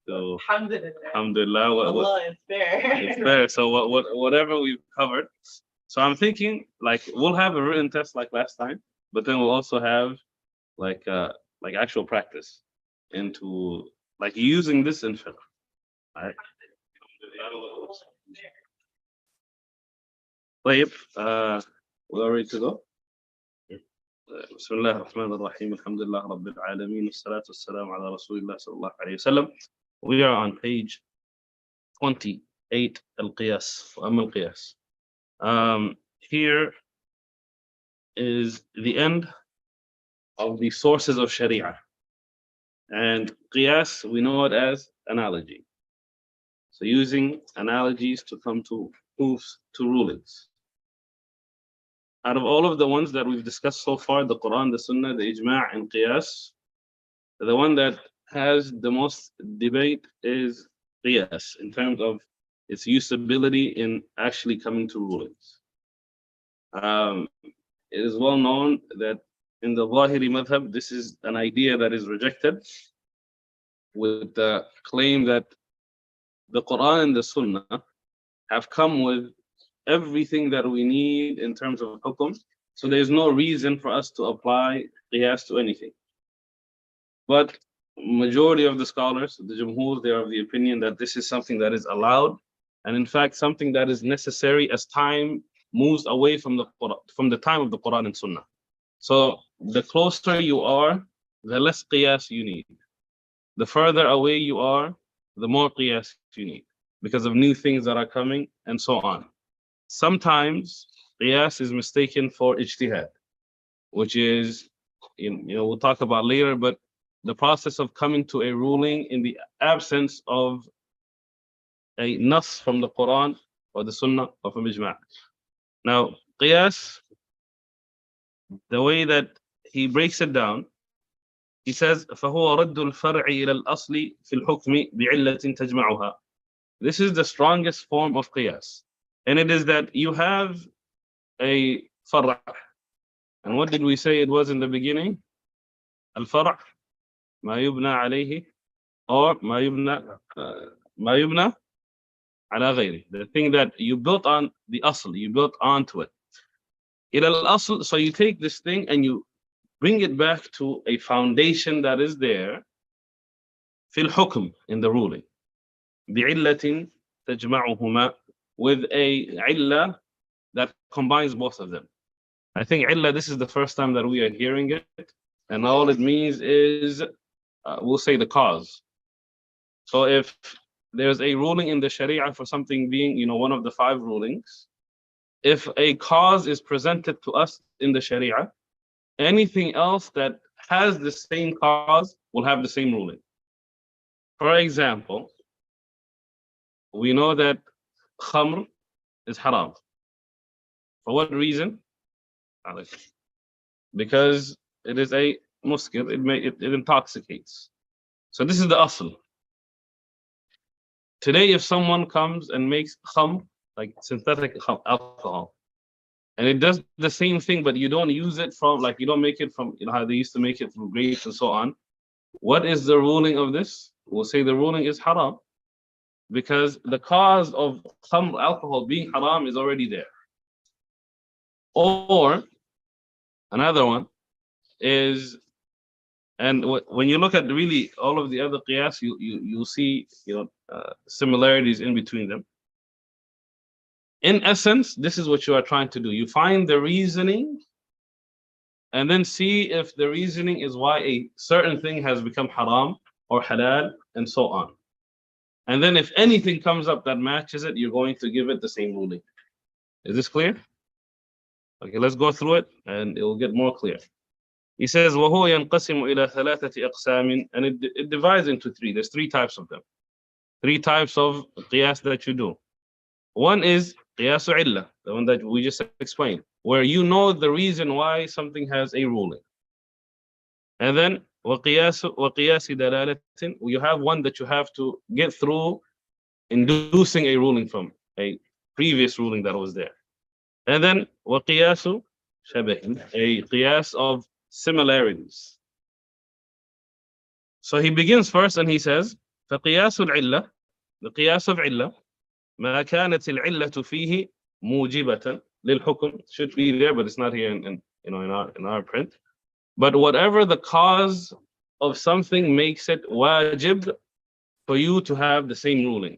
So, Alhamdulillah. alhamdulillah, Allah is fair. it's fair. So whatever we've covered. So I'm thinking like we'll have a written test like last time, but then we'll also have like actual practice into like using this in fiqh. Right? طيب, we're ready to go. بسم الله الرحمن الرحيم الحمد لله رب العالمين والصلاة والسلام على رسول الله صلى الله عليه وسلم. We are on page 28, القياس وأما القياس. Here is the end of the sources of Sharia, and qiyas we know it as analogy. So using analogies to come to proofs, to rulings. Out of all of the ones that we've discussed so far, the Quran, the Sunnah, the Ijma' and qiyas, the one that has the most debate is qiyas in terms of its usability in actually coming to rulings. It is well known that in the Zahiri madhab, this is an idea that is rejected with the claim that the Quran and the Sunnah have come with everything that we need in terms of hukum. So there's no reason for us to apply qiyas to anything. But majority of the scholars, the Jumhur, they are of the opinion that this is something that is allowed, and in fact something that is necessary as time moves away from the Quran, from the time of the Quran and Sunnah. So the closer you are, the less qiyas you need. The further away you are, the more qiyas you need, because of new things that are coming and so on. Sometimes qiyas is mistaken for ijtihad, which is, we'll talk about later, but the process of coming to a ruling in the absence of a nas from the Quran or the Sunnah or from Ijma'. Now, qiyas, the way that he breaks it down, he says, فَهُوَ رَدُّ الْفَرْعِ إِلَى الْأَصْلِ فِي الْحُكْمِ بِعِلَّةٍ تَجْمَعُهَا. This is the strongest form of qiyas. And it is that you have a far'a. And what did we say it was in the beginning? Al-far'a, ma yubna alayhi, or ma yubna ala ghayri. The thing that you built on the asl, you built onto it. Ila al-asl, so you take this thing and you bring it back to a foundation that is there, fil hukm, in the ruling. bi'illatin tajma'uhuma, with a illah that combines both of them. I think illah, this is the first time that we are hearing it, and all it means is, we'll say the cause. So if there's a ruling in the Sharia for something being, one of the 5 rulings, if a cause is presented to us in the Sharia, anything else that has the same cause will have the same ruling. For example, we know that khamr is haram. For what reason? Because it is a muskir, it intoxicates. So this is the asl. Today, if someone comes and makes khamr, like synthetic alcohol, and it does the same thing, but you don't use it from, like, you don't make it from, how they used to make it from grapes and so on. What is the ruling of this? We'll say the ruling is haram, because the cause of khamr, alcohol, being haram is already there. Or another one is, and when you look at really all of the other qiyas, you'll see similarities in between them. In essence, this is what you are trying to do. You find the reasoning and then see if the reasoning is why a certain thing has become haram or halal and so on. And then if anything comes up that matches it, you're going to give it the same ruling. Is this clear? Okay, let's go through it and it will get more clear. He says, وَهُوَ يَنْقَسِمُ إِلَى ثَلَاثَةِ أَقْسَامٍ, and it divides into 3. There's 3 types of them. 3 types of qiyas that you do. One is qiyas illah, the one that we just explained, where you know the reason why something has a ruling. And then وَقِيَاسِ دَلَالَةٍ, you have one that you have to get through inducing a ruling from a previous ruling that was there. And then وَقِيَاسُ شَبَهٍ, a qiyas of similarities. So he begins first and he says, فقياس العلة بقياس of علة ما كانت العلة فيه موجبة للحكم, should be there but it's not here in in our print, but whatever the cause of something makes it wajib for you to have the same ruling.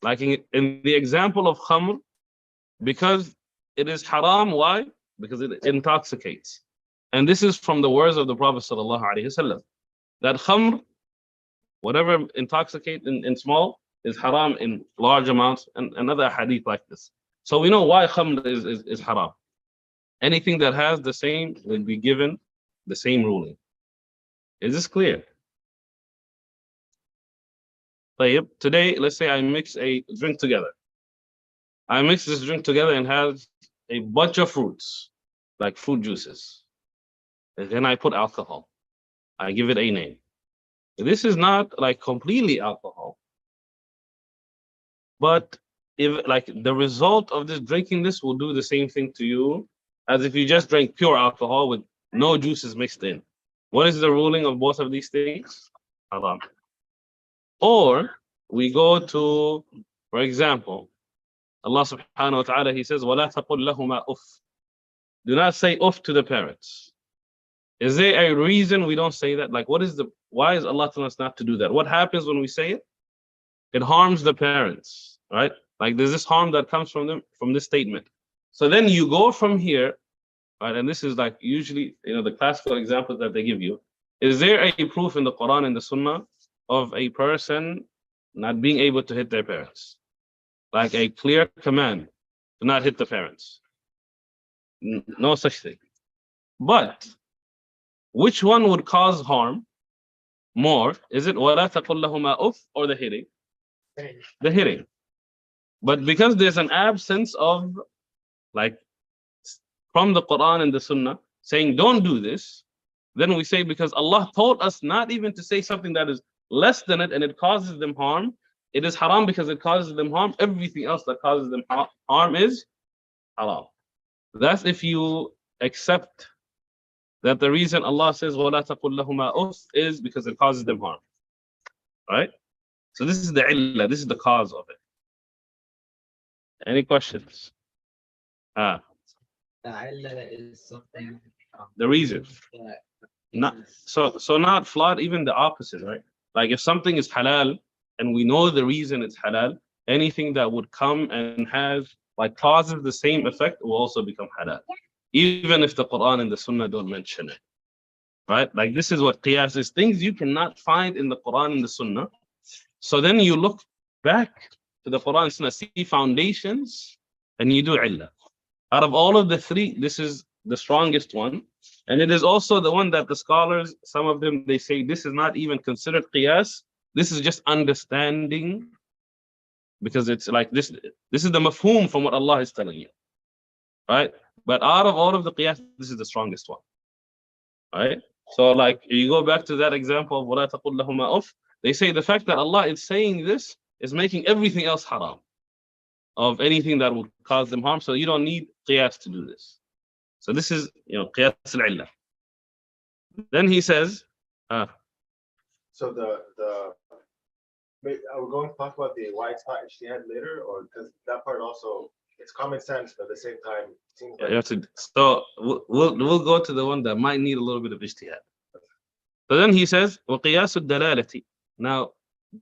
Like in the example of khamr, because it is haram. Why? Because it intoxicates. And this is from the words of the Prophet sallallahu alaihi wasallam, that khamr, whatever intoxicate in small, is haram in large amounts, and another hadith like this. So we know why khamr is haram. Anything that has the same will be given the same ruling. Is this clear? Today, let's say I mix a drink together. I mix this drink together and has a bunch of fruits, like fruit juices. And then I put alcohol. I give it a name. This is not like completely alcohol, but if like the result of this drinking this will do the same thing to you as if you just drank pure alcohol with no juices mixed in. What is the ruling of both of these things? Haram. Or we go to, for example, Allah subhanahu wa ta'ala, He says, وَلَا تَقُلْ لَهُمَا أُفٍّ. Do not say uff to the parents. Is there a reason we don't say that? Like, why is Allah telling us not to do that? What happens when we say it? It harms the parents, right? Like there's this harm that comes from them, from this statement. So then you go from here, right? And this is like usually, the classical examples that they give you. Is there a proof in the Quran and the Sunnah of a person not being able to hit their parents? Like a clear command to not hit the parents. No such thing. But which one would cause harm more? Is it وَلَا تَقُلْ لَهُمَا أُفٍّ or the hitting? The hitting. But because there's an absence of, like, from the Quran and the Sunnah saying don't do this, then we say because Allah told us not even to say something that is less than it and it causes them harm, it is haram because it causes them harm. Everything else that causes them harm is haram. That's if you accept that the reason Allah says وَلَا تَقُلْ لَهُمَا أُفٍّ is because it causes them harm. Right? So this is the illah, this is the cause of it. Any questions? The illah is something. The reason. Not so not flawed, even the opposite, right? Like if something is halal and we know the reason it's halal, anything that would come and has like causes the same effect will also become halal. Even if the Quran and the Sunnah don't mention it. Right? Like this is what qiyas is, things you cannot find in the Quran and the Sunnah. So then you look back to the Quran and Sunnah, see foundations, and you do illah. Out of all of the three, this is the strongest one. And it is also the one that the scholars, some of them, they say this is not even considered qiyas. This is just understanding, because it's like this is the mafhum from what Allah is telling you. Right? But out of all of the qiyas, this is the strongest one. Right? So like you go back to that example of وَلَا تَقُلْ لَهُمَا أُفٍّ, they say the fact that Allah is saying this is making everything else haram, of anything that will cause them harm. So you don't need qiyas to do this. So this is, qiyas al-illah. Then he says, so are we going to talk about the why it's not ijtihad later, or because that part also, it's common sense, but at the same time it seems like you have to, so we'll go to the one that might need a little bit of ijtihad. So then he says وَقِيَاسُ الدَّلَالَةِ. Now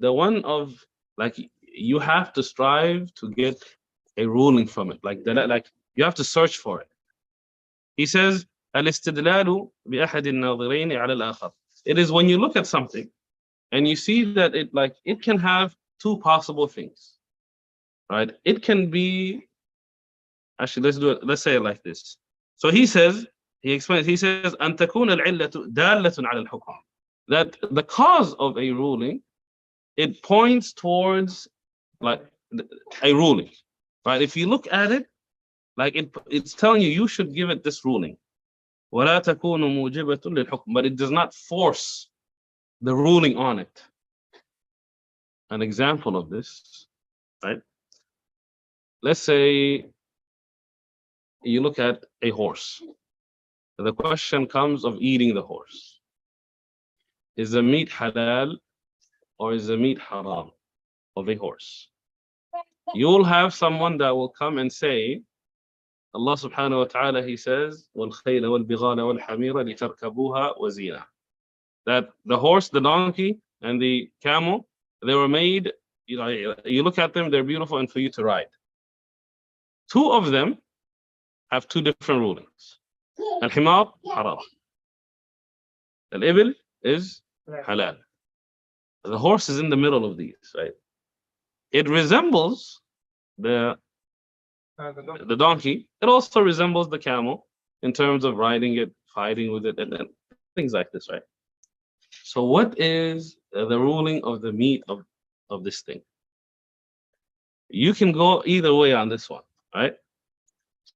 the one of, like, you have to strive to get a ruling from it, like you have to search for it. He says الاستدلال بأحد الناظرين على الآخر. It is when you look at something and you see that it can have two possible things, right? It can be, actually let's say it like this. So he explains, he says أن تكون العلة دالة على الحكم, that the cause of a ruling, it points towards like a ruling, right? If you look at it, like it's telling you should give it this ruling. ولا تكون موجبة للحكم, but it does not force the ruling on it. An example of this, right? Let's say you look at a horse. The question comes of eating the horse. Is the meat halal or is the meat haram of a horse? You'll have someone that will come and say, Allah subhanahu wa ta'ala, He says, وَالْخَيْلَ وَالْبِغَالَ وَالْحَمِيرَ لِتَرْكَبُوهَا وَزِينَةً. That the horse, the donkey, and the camel, they were made, you look at them, they're beautiful and for you to ride. Two of them have two different rulings. Al-himar, haram. Al-ibil is halal. The horse is in the middle of these, right? It resembles the donkey. It also resembles the camel in terms of riding it, fighting with it, and things like this, right? So what is the ruling of the meat of this thing? You can go either way on this one, right?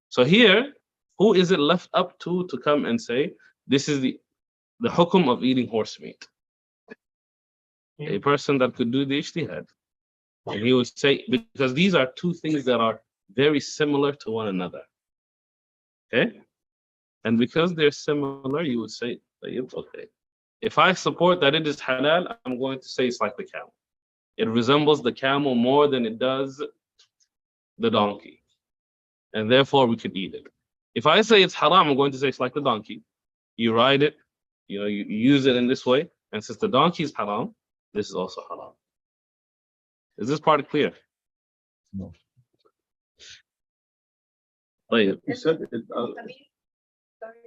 So here, who is it left up to come and say, this is the hukum of eating horse meat? A person that could do the ijtihad. And he would say, because these are two things that are very similar to one another. Okay? And because they're similar, you would say, okay. If I support that it is halal, I'm going to say it's like the camel. It resembles the camel more than it does the donkey. And therefore we could eat it. If I say it's haram, I'm going to say it's like the donkey. You ride it, you use it in this way. And since the donkey is haram, this is also haram. Is this part clear? No. You said it. Sorry,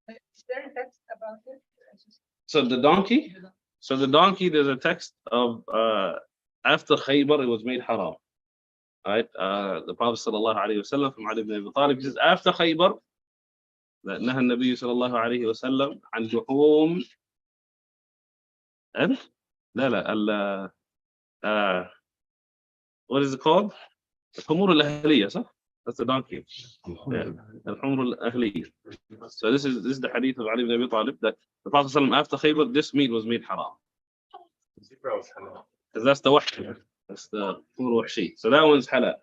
is there a text about it? So the donkey, there's a text of after Khaybar, it was made haram. Right? The Prophet sallallahu alaihi wasallam from Ali ibn Abi Talib says, after Khaybar, that نهى النبي صلى الله عليه وسلم عن لحوم لا what is it called? الحمور الأهلية, صح? That's the donkey. Yeah. الحمر الأهلية. So this is the hadith of Ali ibn Abi Talib that the Prophet ﷺ, after Khaybar, this meat was made haram. Because that's the wahsh. That's the humr wahshi. So that one's halal.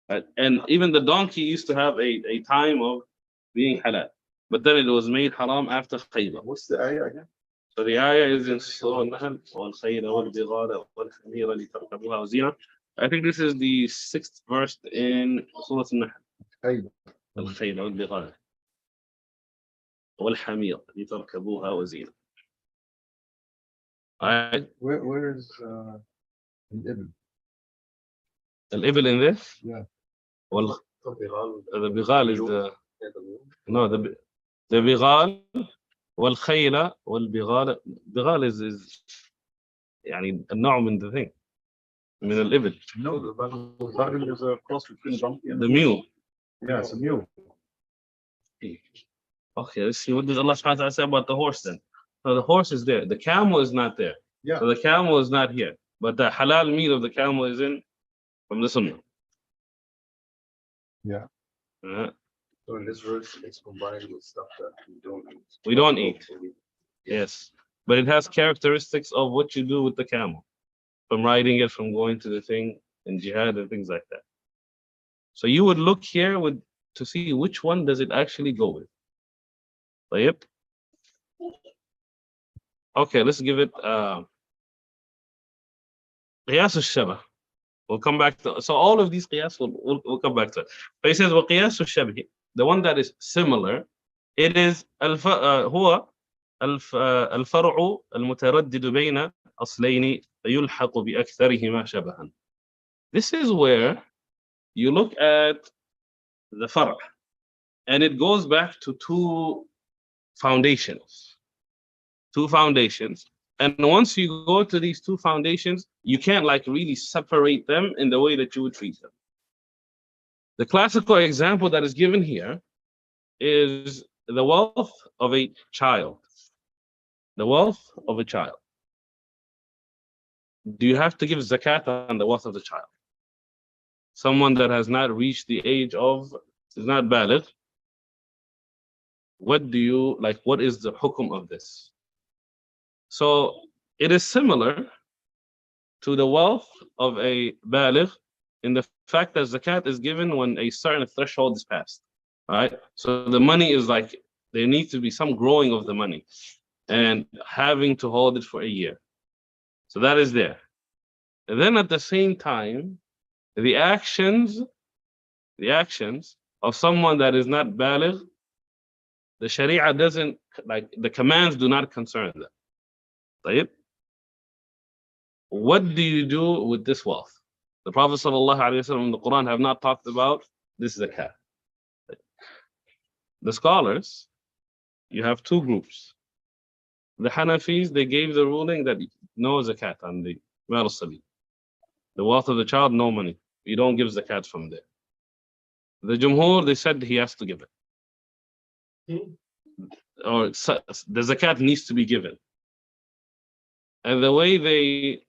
Right? And even the donkey used to have a time of being halal. But then it was made haram after Khaybar. What's the ayah again? So the ayah is in Surah Al-Nahl, وَالْخَيْلَ وَالْبِغَالَ وَالْحَمِيرَ لِتَرْكَبُوهَا وَزِينَةً. I think this is the 6th verse in Surah Al-Nahl. الْخَيْلَ وَالْبِغَالَ وَالْحَمِيرَ لِتَرْكَبُوهَا وَزِينَةً. Alright. Where is the ibn? Al-Ibil in this? Yeah. Well, the Bighal is the Bighal والخيل والبغال. Bighal is يعني النوع من the thing. من الإبل. No, the Bighal is a cross between donkey and the mule. Yeah, it's a mule. Okay, let's see what does Allah subhanahu wa ta'ala say about the horse then. So the horse is there. The camel is not there. Yeah. So the camel is not here. But the halal meat of the camel is in from the sunnah. Yeah. So in this verse, it's combined with stuff that We don't eat. Yes. But it has characteristics of what you do with the camel. From riding it, from going to the thing in jihad and things like that. So you would look here to see which one does it actually go with. Yep. Okay, let's give it qiyas al-shabah. We'll come back to, so all of these qiyas we'll come back to it. But he says qiyas al-shabah, the one that is similar, it is هو الفرع المتردد بين أصلين يلحق بأكثرهما شبها. This is where you look at the far'a, and it goes back to two foundations. And once you go to these two foundations, you can't really separate them in the way that you would treat them. The classical example that is given here is the wealth of a child. The wealth of a child. Do you have to give zakat on the wealth of the child? Someone that has not reached the age of, is not baligh. What is the hukum of this? So it is similar to the wealth of a baligh in the fact that zakat is given when a certain threshold is passed. Right? So the money is there needs to be some growing of the money and having to hold it for a year. So that is there. And then at the same time, the actions of someone that is not baligh, the Sharia doesn't, like, the commands do not concern them. طيب? What do you do with this wealth? The Prophet ﷺ in the Quran have not talked about this zakat. The scholars, you have two groups. The Hanafis, they gave the ruling that no zakat on the mal al-sabi. The wealth of the child, no money. You don't give zakat from there. The Jumhur, they said he has to give it. Or the zakat needs to be given. And the way they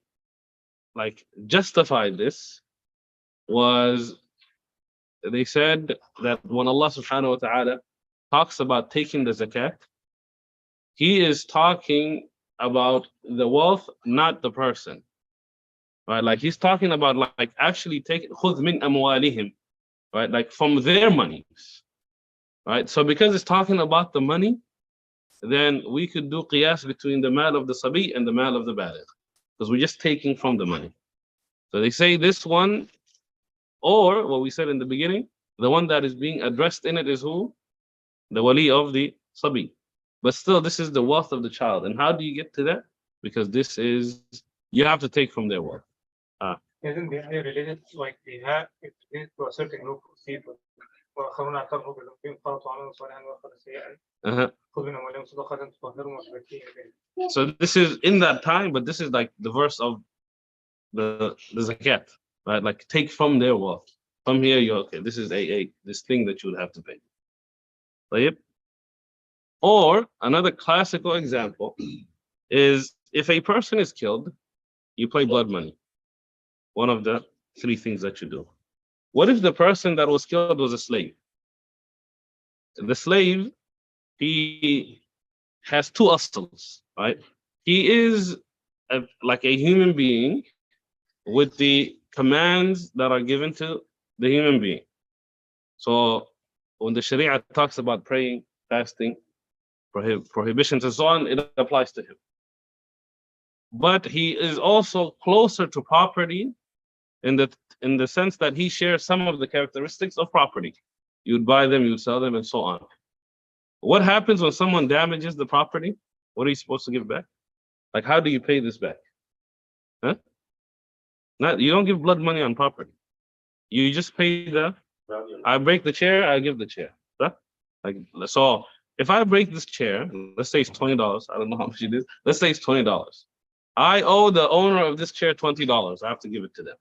like justified this was, they said that when Allah subhanahu wa ta'ala talks about taking the zakat, he is talking about the wealth, not the person. Right? Like he's talking about like actually taking khudh min amwalihim, right? Like from their monies. Right? So because it's talking about the money, then we could do qiyas between the mal of the sabi and the mal of the baligh, because we're just taking from the money. So they say this one, or what we said in the beginning, the one that is being addressed in it is who? The wali of the sabi. But still, this is the wealth of the child. And how do you get to that? Because this is, you have to take from their wealth. Isn't the idea related, like they have it related to a certain group of people? وآخرون اعترفوا بذنوبهم قالوا وعملوا صالحا وآخر سيئا خذ من أموالهم صدقة تطهرهم وتزكيهم بها. So this is in that time, but this is like the verse of the zakat, right? Like take from their wealth. From here, you okay? This is this thing that you would have to pay. طيب? Or another classical example is if a person is killed, you pay blood money. One of the three things that you do. What if the person that was killed was a slave? The slave, he has two asls, right? He is like a human being with the commands that are given to the human being. So when the Sharia talks about praying, fasting, prohibitions and so on, it applies to him. But he is also closer to property in the sense that he shares some of the characteristics of property. You'd buy them, you'd sell them, and so on. What happens when someone damages the property? What are you supposed to give back? Like, how do you pay this back? Huh? You don't give blood money on property. You just pay I break the chair, I give the chair. Huh? Like, so if I break this chair, let's say it's $20. I don't know how much it is. Let's say it's $20. I owe the owner of this chair $20. I have to give it to them.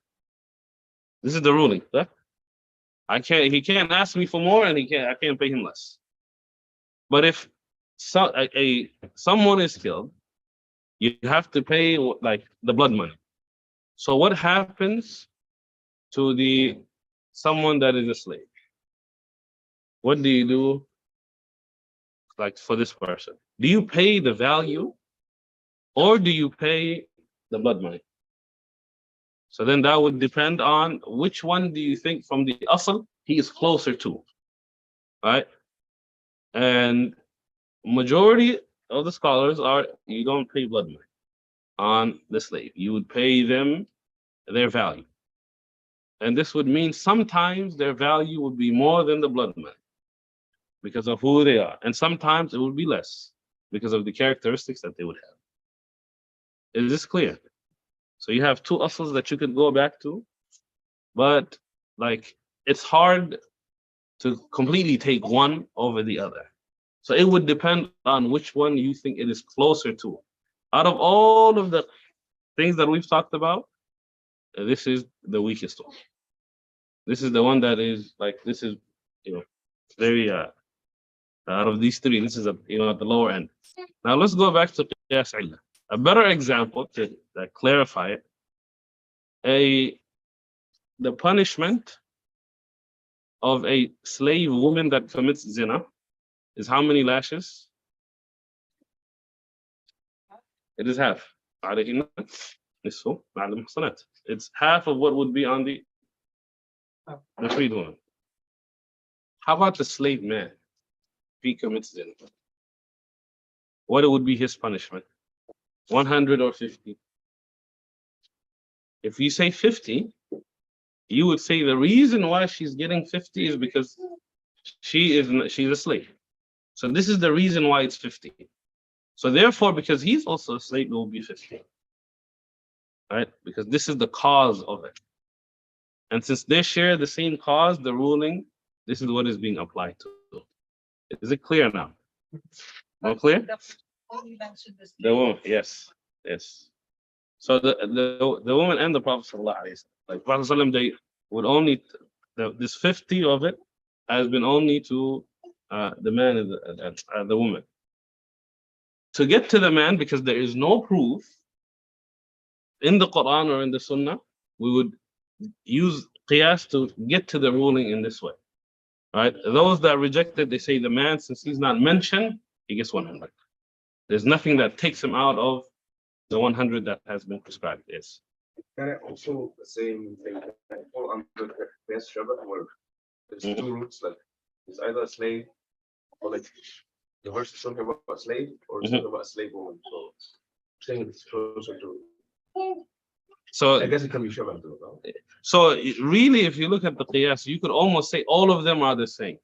This is the ruling. Huh? He can't ask me for more, and I can't pay him less. But if someone is killed, you have to pay like the blood money. So what happens to someone that is a slave? What do you do like for this person? Do you pay the value or do you pay the blood money? So then that would depend on which one do you think from the asl he is closer to, right? And majority of the scholars are, you don't pay blood money on the slave. You would pay them their value. And this would mean sometimes their value would be more than the blood money because of who they are. And sometimes it would be less because of the characteristics that they would have. Is this clear? So you have two asls that you could go back to, but like it's hard to completely take one over the other. So it would depend on which one you think it is closer to. Out of all of the things that we've talked about, this is the weakest one. This is the one that is like, this is, very, out of these three, this is at the lower end. Now let's go back to Qiyas Illah. A better example to clarify it, the punishment of a slave woman that commits zina is how many lashes? It is half. It's half of what would be on the freed woman. How about the slave man? If he commits zina, what would be his punishment? 100 or 50? If you say 50, you would say the reason why she's getting 50 is because she's a slave. So this is the reason why it's 50. So therefore, because he's also a slave, it will be 50. Right? Because this is the cause of it. And since they share the same cause, the ruling, this is what is being applied to. Is it clear now? All clear? The woman, yes, yes. So the woman and the Prophet ﷺ, like Prophet ﷺ, they would only this 50 of it has been only to the man and the woman. To get to the man, because there is no proof in the Quran or in the Sunnah, we would use qiyas to get to the ruling in this way. Right? Those that reject it, they say the man, since he's not mentioned, he gets 100. There's nothing that takes him out of the 100 that has been prescribed. Yes. Can I also the same thing that fall under the best Shabbat where there's two roots, like it's either a slave or like the verse is something about a slave or something about a slave woman. So saying it's closer to So I guess it can be Shabbat too, no? So really, if you look at the qiyas, you could almost say all of them are the same.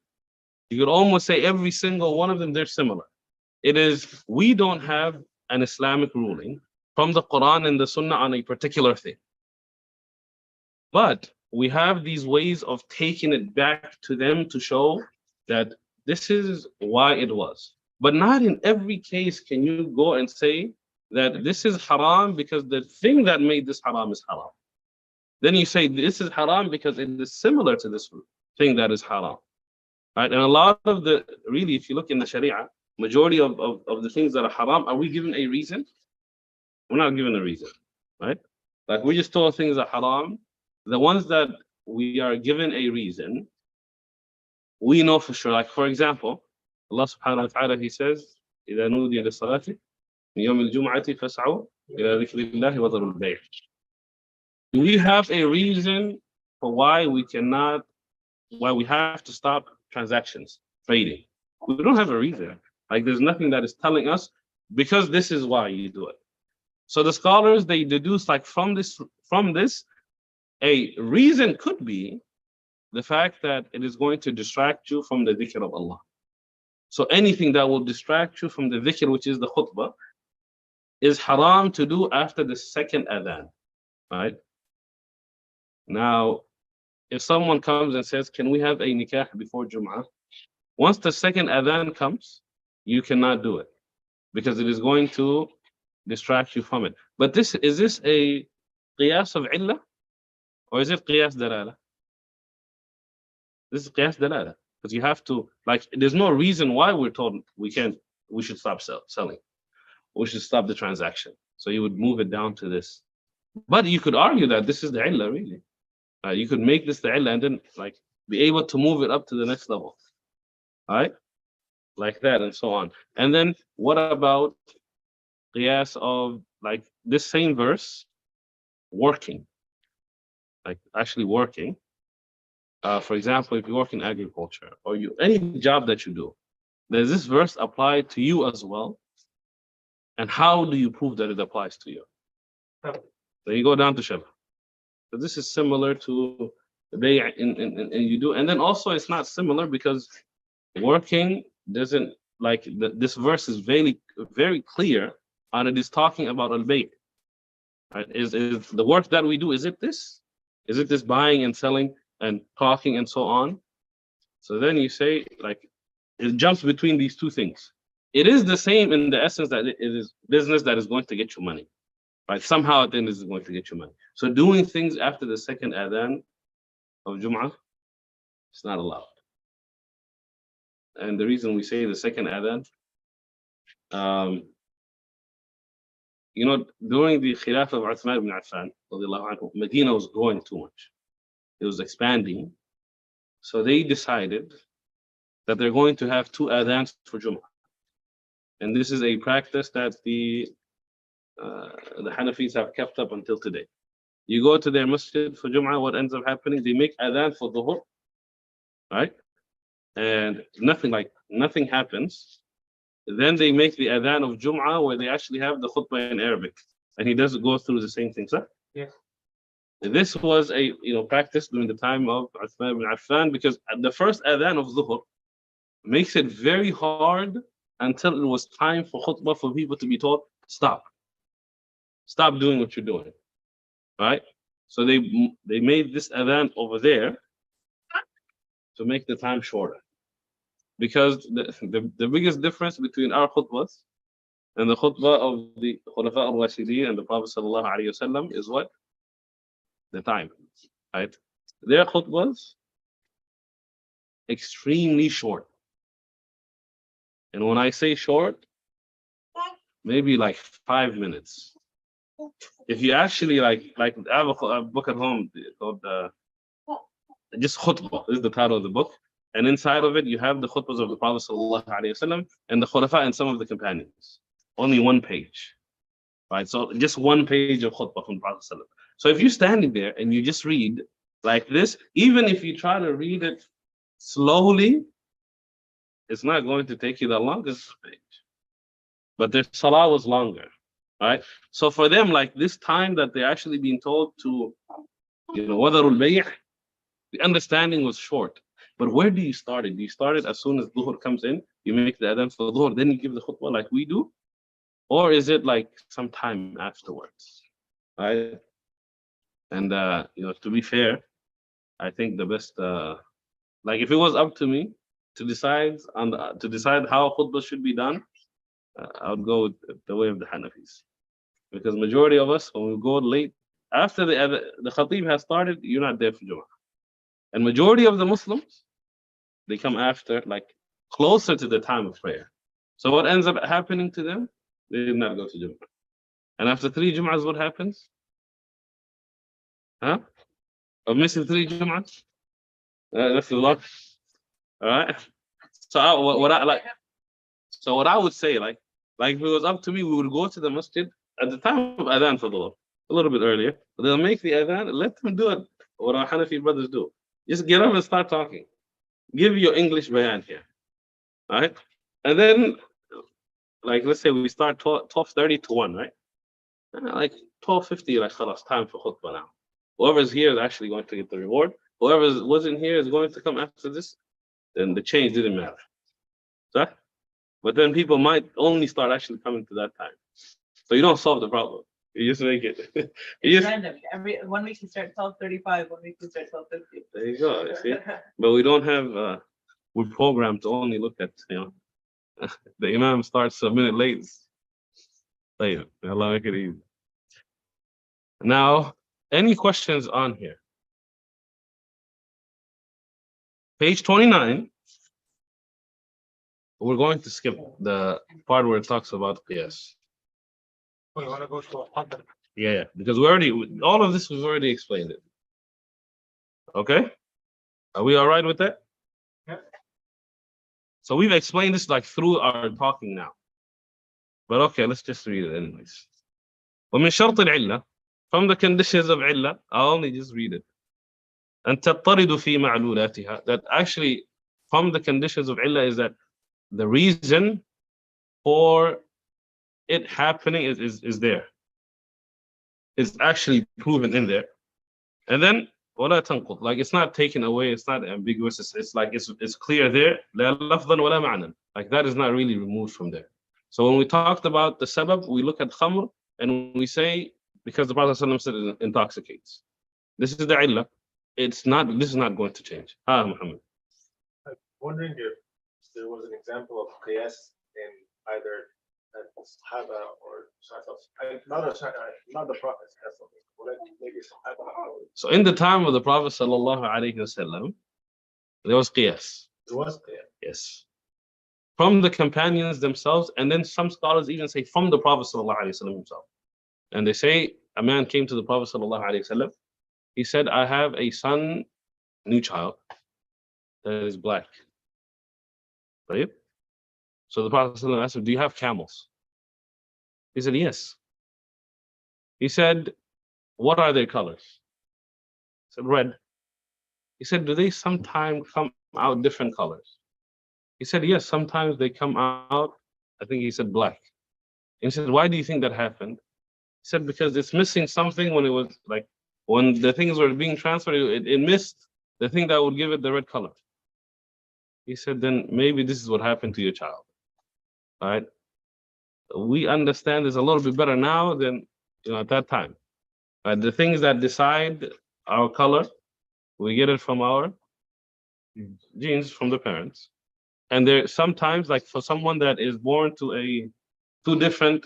You could almost say every single one of them, they're similar. It is, we don't have an Islamic ruling from the Quran and the Sunnah on a particular thing. But we have these ways of taking it back to them to show that this is why it was. But not in every case can you go and say that this is haram because the thing that made this haram is haram. Then you say this is haram because it is similar to this thing that is haram. Right? And a lot of the, really, if you look in the Sharia, majority of the things that are haram, are we given a reason? We're not given a reason, right? Like we just told things are haram. The ones that we are given a reason, we know for sure. Like for example, Allah subhanahu wa ta'ala, He says, إِذَا نُودِيَ لِلصَّلَاةِ مِنْ يَوْمِ الْجُمْعَةِ فَاسْعَوْا إِلَى ذِكْرِ اللَّهِ وَذَرُوا الْبَيْعَ. Do we have a reason for why we have to stop transactions, trading? We don't have a reason. Like there's nothing that is telling us because this is why you do it. So the scholars, they deduce like from this, a reason could be the fact that it is going to distract you from the dhikr of Allah. So anything that will distract you from the dhikr, which is the khutbah, is haram to do after the second adhan, right? Now, if someone comes and says, can we have a nikah before Jum'ah? Once the second adhan comes, you cannot do it because it is going to distract you from it. But is this a qiyas of illah or is it qiyas dalala? This is qiyas dalala because you have to, like, there's no reason why we're told we should stop selling. We should stop the transaction. So you would move it down to this. But you could argue that this is the illah, really. You could make this the illah and then like be able to move it up to the next level. All right? Like that and so on. And then what about qiyas of like this same verse working? Like actually working. For example, if you work in agriculture or any job that you do, does this verse apply to you as well? And how do you prove that it applies to you? So you go down to Sharh. So this is similar to the bay and you do, and then also it's not similar because working doesn't like this verse is very very clear and it is talking about al-bay'. Right? Is the work that we do, is it this? Is it this buying and selling and talking and so on? So then you say like it jumps between these two things. It is the same in the essence that it is business that is going to get you money. Right? Somehow at the end, this is going to get you money. So doing things after the second adhan of Jum'ah, it's not allowed. And the reason we say the second adhan, during the Khilafah of Uthman ibn Affan, Medina was growing too much. It was expanding. So they decided that they're going to have two adhans for Jum'ah. And this is a practice that the Hanafis have kept up until today. You go to their masjid for Jum'ah, what ends up happening? They make adhan for dhuhr, right? And nothing happens. Then they make the adhan of Jum'ah where they actually have the khutbah in Arabic. And he doesn't go through the same things, huh? Yes. This was a practice during the time of Uthman ibn Affan, because the first adhan of Dhuhr makes it very hard until it was time for khutbah for people to be told, stop doing what you're doing, right? So they made this adhan over there to make the time shorter, because the biggest difference between our khutbahs and the khutbah of the Khulafa al-Rashidin and the Prophet sallallahu alaihi wasallam is what? The time, right? Their khutbahs extremely short, and when I say short, maybe like 5 minutes. If you actually like I have a book at home called just khutbah is the title of the book, and inside of it you have the khutbahs of the Prophet sallallahu alaihi wasallam and the Khulafa and some of the companions. Only one page, right? So just one page of khutbah from the Prophet sallallahu alaihi wasallam. So if you're standing there and you just read like this, even if you try to read it slowly, it's not going to take you the longest page. But their salah was longer, right? So for them, like this time that they're actually being told to, wadarul bay', the understanding was short. But where do you start it? Do you start it as soon as dhuhr comes in? You make the adhan for dhuhr, then you give the khutbah like we do? Or is it like some time afterwards, right? And, to be fair, I think the best, like if it was up to me to decide how khutbah should be done, I would go with the way of the Hanafis. Because majority of us, when we go late, after the khatib has started, you're not there for Jumu'ah. And majority of the Muslims, they come after, like closer to the time of prayer. So what ends up happening to them? They did not go to Jumu'ah. And after 3 Jumu'ahs, what happens? Huh? Of missing 3 Jumu'ahs? That's a lot. All right. So what I would say, like if it was up to me, we would go to the masjid at the time of adhan for dhuhr, a little bit earlier. But they'll make the adhan, let them do it. What our Hanafi brothers do. Just get up and start talking. Give your English bayan here. All right? And then, like, let's say we start 12:30 to 1, right? Like 12:50, like, khalas, time for khutbah now. Whoever's here is actually going to get the reward. Whoever wasn't here is going to come after this. Then the change didn't matter. So, but then people might only start actually coming to that time. So you don't solve the problem. You just make it. It's random. Every 1 week you start 12:35, 1 week you start 12:50. There you go. You see, but we don't have. We're programmed to only look at the Imam starts a minute late. Allah make it easy. Now, any questions on here? Page 29. We're going to skip the part where it talks about qiyas. We want to go to Hadr. Yeah, because all of this we've already explained it. Okay? Are we all right with that? Yeah. So we've explained this like through our talking now. But okay, let's just read it anyways. ومن شرط العلة, from the conditions of علة, I'll only just read it. أن تضطرد في معلولاتها, that actually from the conditions of علة is that the reason for it happening is there. It's actually proven in there. And then ولا تنقض, like it's not taken away, it's not ambiguous, it's like it's clear there. لا لفظا ولا معنى, like that is not really removed from there. So when we talked about the sabab, we look at khamr and we say because the Prophet ﷺ said it intoxicates. This is the illah. This is not going to change. Muhammad. I'm wondering if there was an example of qiyas in either Sahaba or not the Prophet. Maybe Sahaba. So in the time of the Prophet ﷺ, there was qiyas. It was qiyas. Yes. From the companions themselves, and then some scholars even say from the Prophet ﷺ himself. And they say a man came to the Prophet ﷺ. He said, I have a son, new child, that is black. Right? So the Prophet ﷺ asked him, do you have camels? He said, yes. He said, what are their colors? He said, red. He said, do they sometimes come out different colors? He said, yes, sometimes they come out, I think he said black. And he said, why do you think that happened? He said, because it's missing something when it was like, when the things were being transferred, it missed the thing that would give it the red color. He said, then maybe this is what happened to your child. All right. We understand this a little bit better now than at that time. The things that decide our color, we get it from our genes from the parents. And there sometimes, like for someone that is born to two different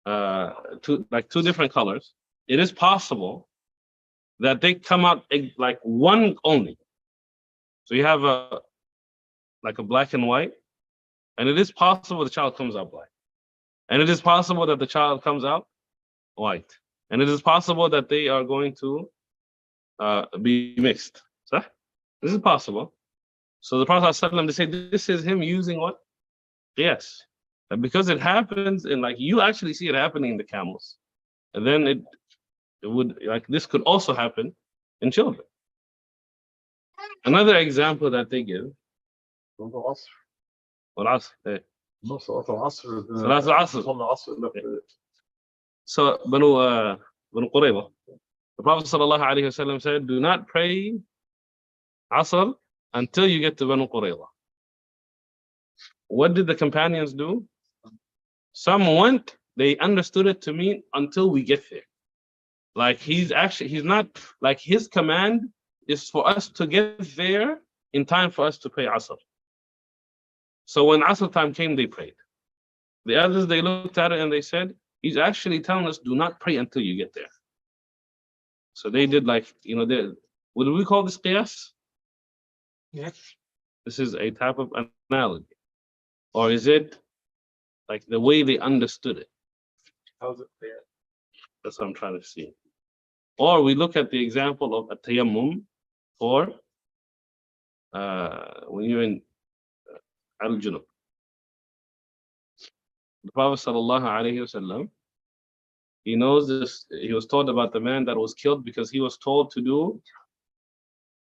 colors, it is possible that they come out like one only. So you have a black and white, and it is possible the child comes out black. And it is possible that the child comes out white. And it is possible that they are going to be mixed. So this is possible. So the Prophet ﷺ, they say this is him using what? Yes. And because it happens in you actually see it happening in the camels. And then it would this could also happen in children. Another example that they give. So Banu Qurayza, the Prophet ﷺ said, do not pray Asr until you get to Banu Qurayza. What did the companions do? Some went, they understood it to mean until we get there. He's not, his command is for us to get there in time for us to pray Asr. So when Asr time came, they prayed. The others, they looked at it and they said, he's actually telling us, do not pray until you get there. So they did what do we call this qiyas? Yes. This is a type of analogy. Or is it the way they understood it? How's it fair? That's what I'm trying to see. Or we look at the example of a tayammum for when you're in al-junub. The Prophet ﷺ, he knows this. He was told about the man that was killed because he was told to do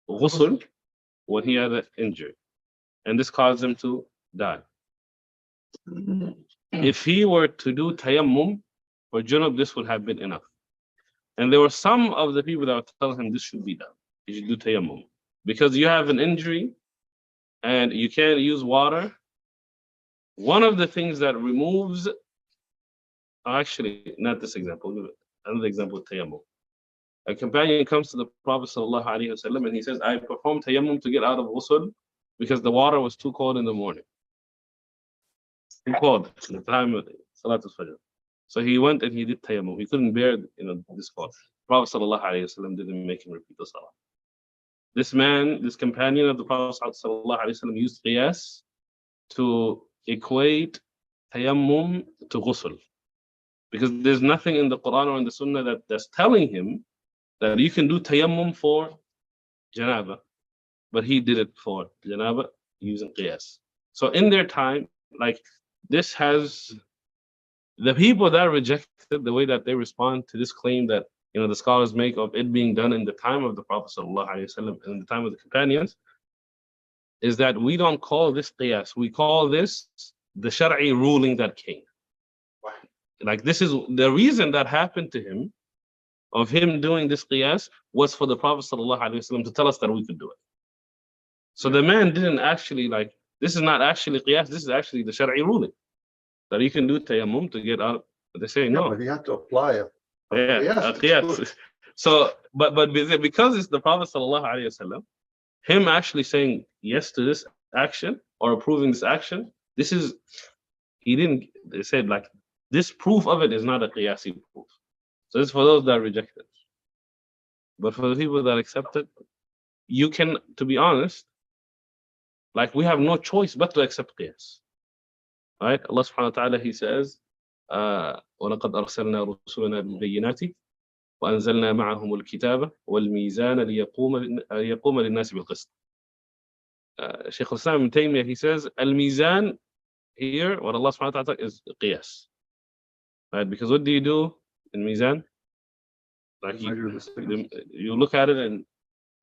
ghusl when he had an injury, and this caused him to die. If he were to do tayammum for junub, this would have been enough. And there were some of the people that were telling him this should be done. You should do tayammum because you have an injury and you can't use water. One of the things that removes, actually, not this example, another example of tayammum. A companion comes to the Prophet ﷺ and he says, I performed tayammum to get out of ghusl because the water was too cold in the morning. Too cold at the time of Salatul Fajr. So he went and he did tayammum. He couldn't bear this cold. The Prophet ﷺ didn't make him repeat the salah. This man, this companion of the Prophet ﷺ used qiyas to equate tayammum to ghusl. Because there's nothing in the Quran or in the Sunnah that's telling him that you can do tayammum for janaba, but he did it for janaba using qiyas. So in their time, this has the people that rejected the way that they respond to this claim that the scholars make of it being done in the time of the Prophet ﷺ and in the time of the companions, is that we don't call this qiyas. We call this the Shar'i ruling that came. This is the reason that happened to him, of him doing this qiyas, was for the Prophet ﷺ to tell us that we could do it. So the man didn't actually this is not actually qiyas, this is actually the Shar'i ruling. That you can do tayammum to get out. But they say no. But you have to apply it. Qiyas. So, but because it's the Prophet ﷺ, him actually saying yes to this action or approving this action, they said this proof of it is not a qiyasi proof. So it's for those that reject it. But for the people that accept it, you can, to be honest, we have no choice but to accept qiyas. Right? Allah subhanahu wa ta'ala, he says, وَلَقَدْ أَرْسَلْنَا رُسُلَنَا بِالْبَيِّنَاتِ وَأَنزَلْنَا مَعَهُمُ الْكِتَابَ وَالْمِيزَانَ لِيَقُومَ لِلنَّاسِ بِالْقِسْطِ. Shaykh al-Islam ibn Taymiyyah, he says, al-mizan here, what Allah subhanahu wa ta'ala is qiyas. Right? Because what do you do in mizan? You look at it and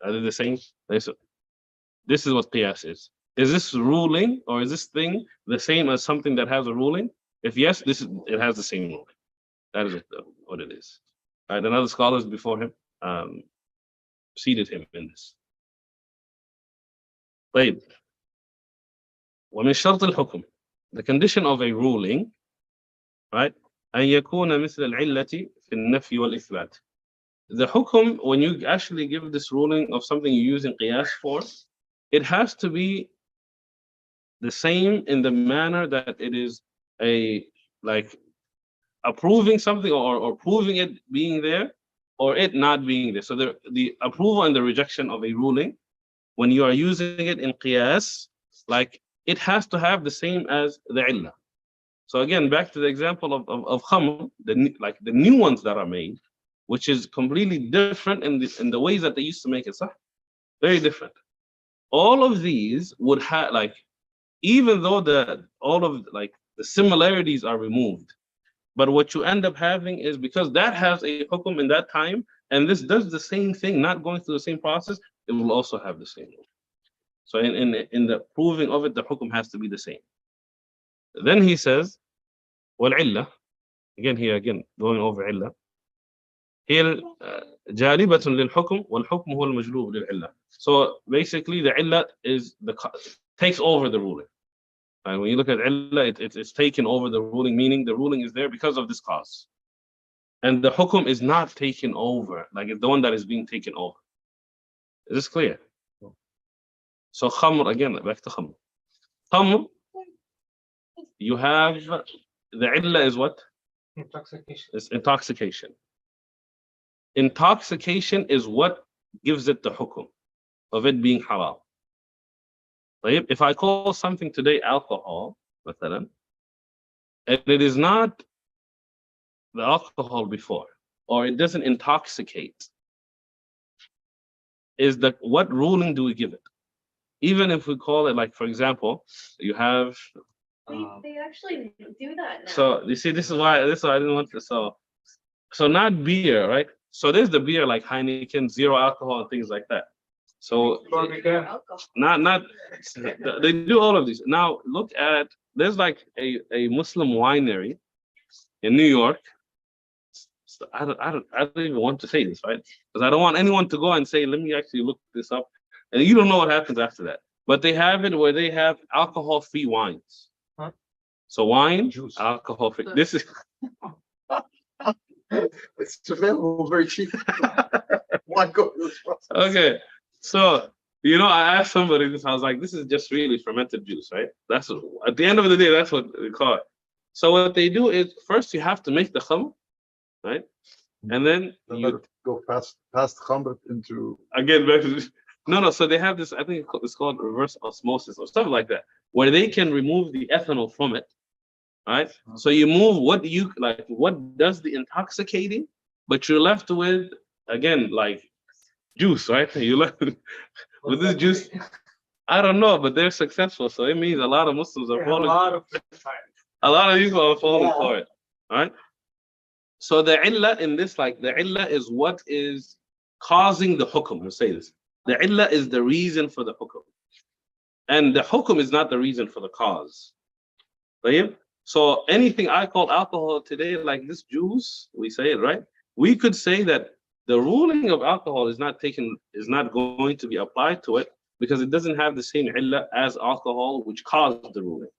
are they the same? This is what qiyas is. Is this ruling or is this thing the same as something that has a ruling? If yes, it has the same ruling. That is what it is. Right? And other scholars before him, preceded him in this. طيب. ومن شرط الحكم, the condition of a ruling, right? أن يكون مثل العلة في النفي والإثبات. The hukum, when you actually give this ruling of something you're using qiyas for, it has to be the same in the manner that it is like approving something or proving it being there or it not being there. So the approval and the rejection of a ruling, when you are using it in qiyas, like it has to have the same as the illah. So again, back to the example of khamr, like the new ones that are made, which is completely different in the ways that they used to make it, sah? Very different. All of these would have, like, even though all of the similarities are removed, but what you end up having is, because that has a hukum in that time, and this does the same thing, not going through the same process, it will also have the same. So in the proving of it, the hukum has to be the same. Then he says, والعلة, again going over علة, هي جالبة للحكم والحكم هو المجلوب للعلة. So basically the علة is takes over the ruling. And when you look at علة, it's taken over the ruling, meaning the ruling is there because of this cause. And the hukum is not taken over, like it's the one that is being taken over. Is this clear? So khamr, again, back to khamr. Khamr, you have, the illah is what? Intoxication. It's intoxication. Intoxication is what gives it the hukum of it being halal. If I call something today alcohol, مثلا, and it is not the alcohol before, or it doesn't intoxicate, is that what ruling do we give it? Even if we call it, like, for example, you have. They actually do that now. So you see, this is why I didn't want to. So not beer, right? So there's the beer like Heineken, zero alcohol and things like that. So not they do all of these. Now look at, there's like a Muslim winery in New York. So I don't even want to say this, right? Because I don't want anyone to go and say, let me actually look this up. And you don't know what happens after that. But they have it where they have alcohol-free wines. Huh? So wine, Juice. alcohol-free. This is It's available very cheap. Why go through this process? okay. So I asked somebody this. I was like, this is just really fermented juice, right? That's at the end of the day, that's what they call it. So what they do is, first you have to make the khamr, right? And then you go past khamr into again back to no. So they have this. I think it's called reverse osmosis or something like that, where they can remove the ethanol from it, right? So you move what does the intoxicating, but you're left with, again, like juice, right? You left with this juice. I don't know, but they're successful, so it means a lot of Muslims are falling. A lot of people are falling for it, right? So the illah in this, the illah is what is causing the hukum. Let's say this. The illah is the reason for the hukum. And the hukum is not the reason for the cause. So anything I call alcohol today, like this juice, we say it, right? We could say that the ruling of alcohol is not going to be applied to it because it doesn't have the same illah as alcohol, which caused the ruling.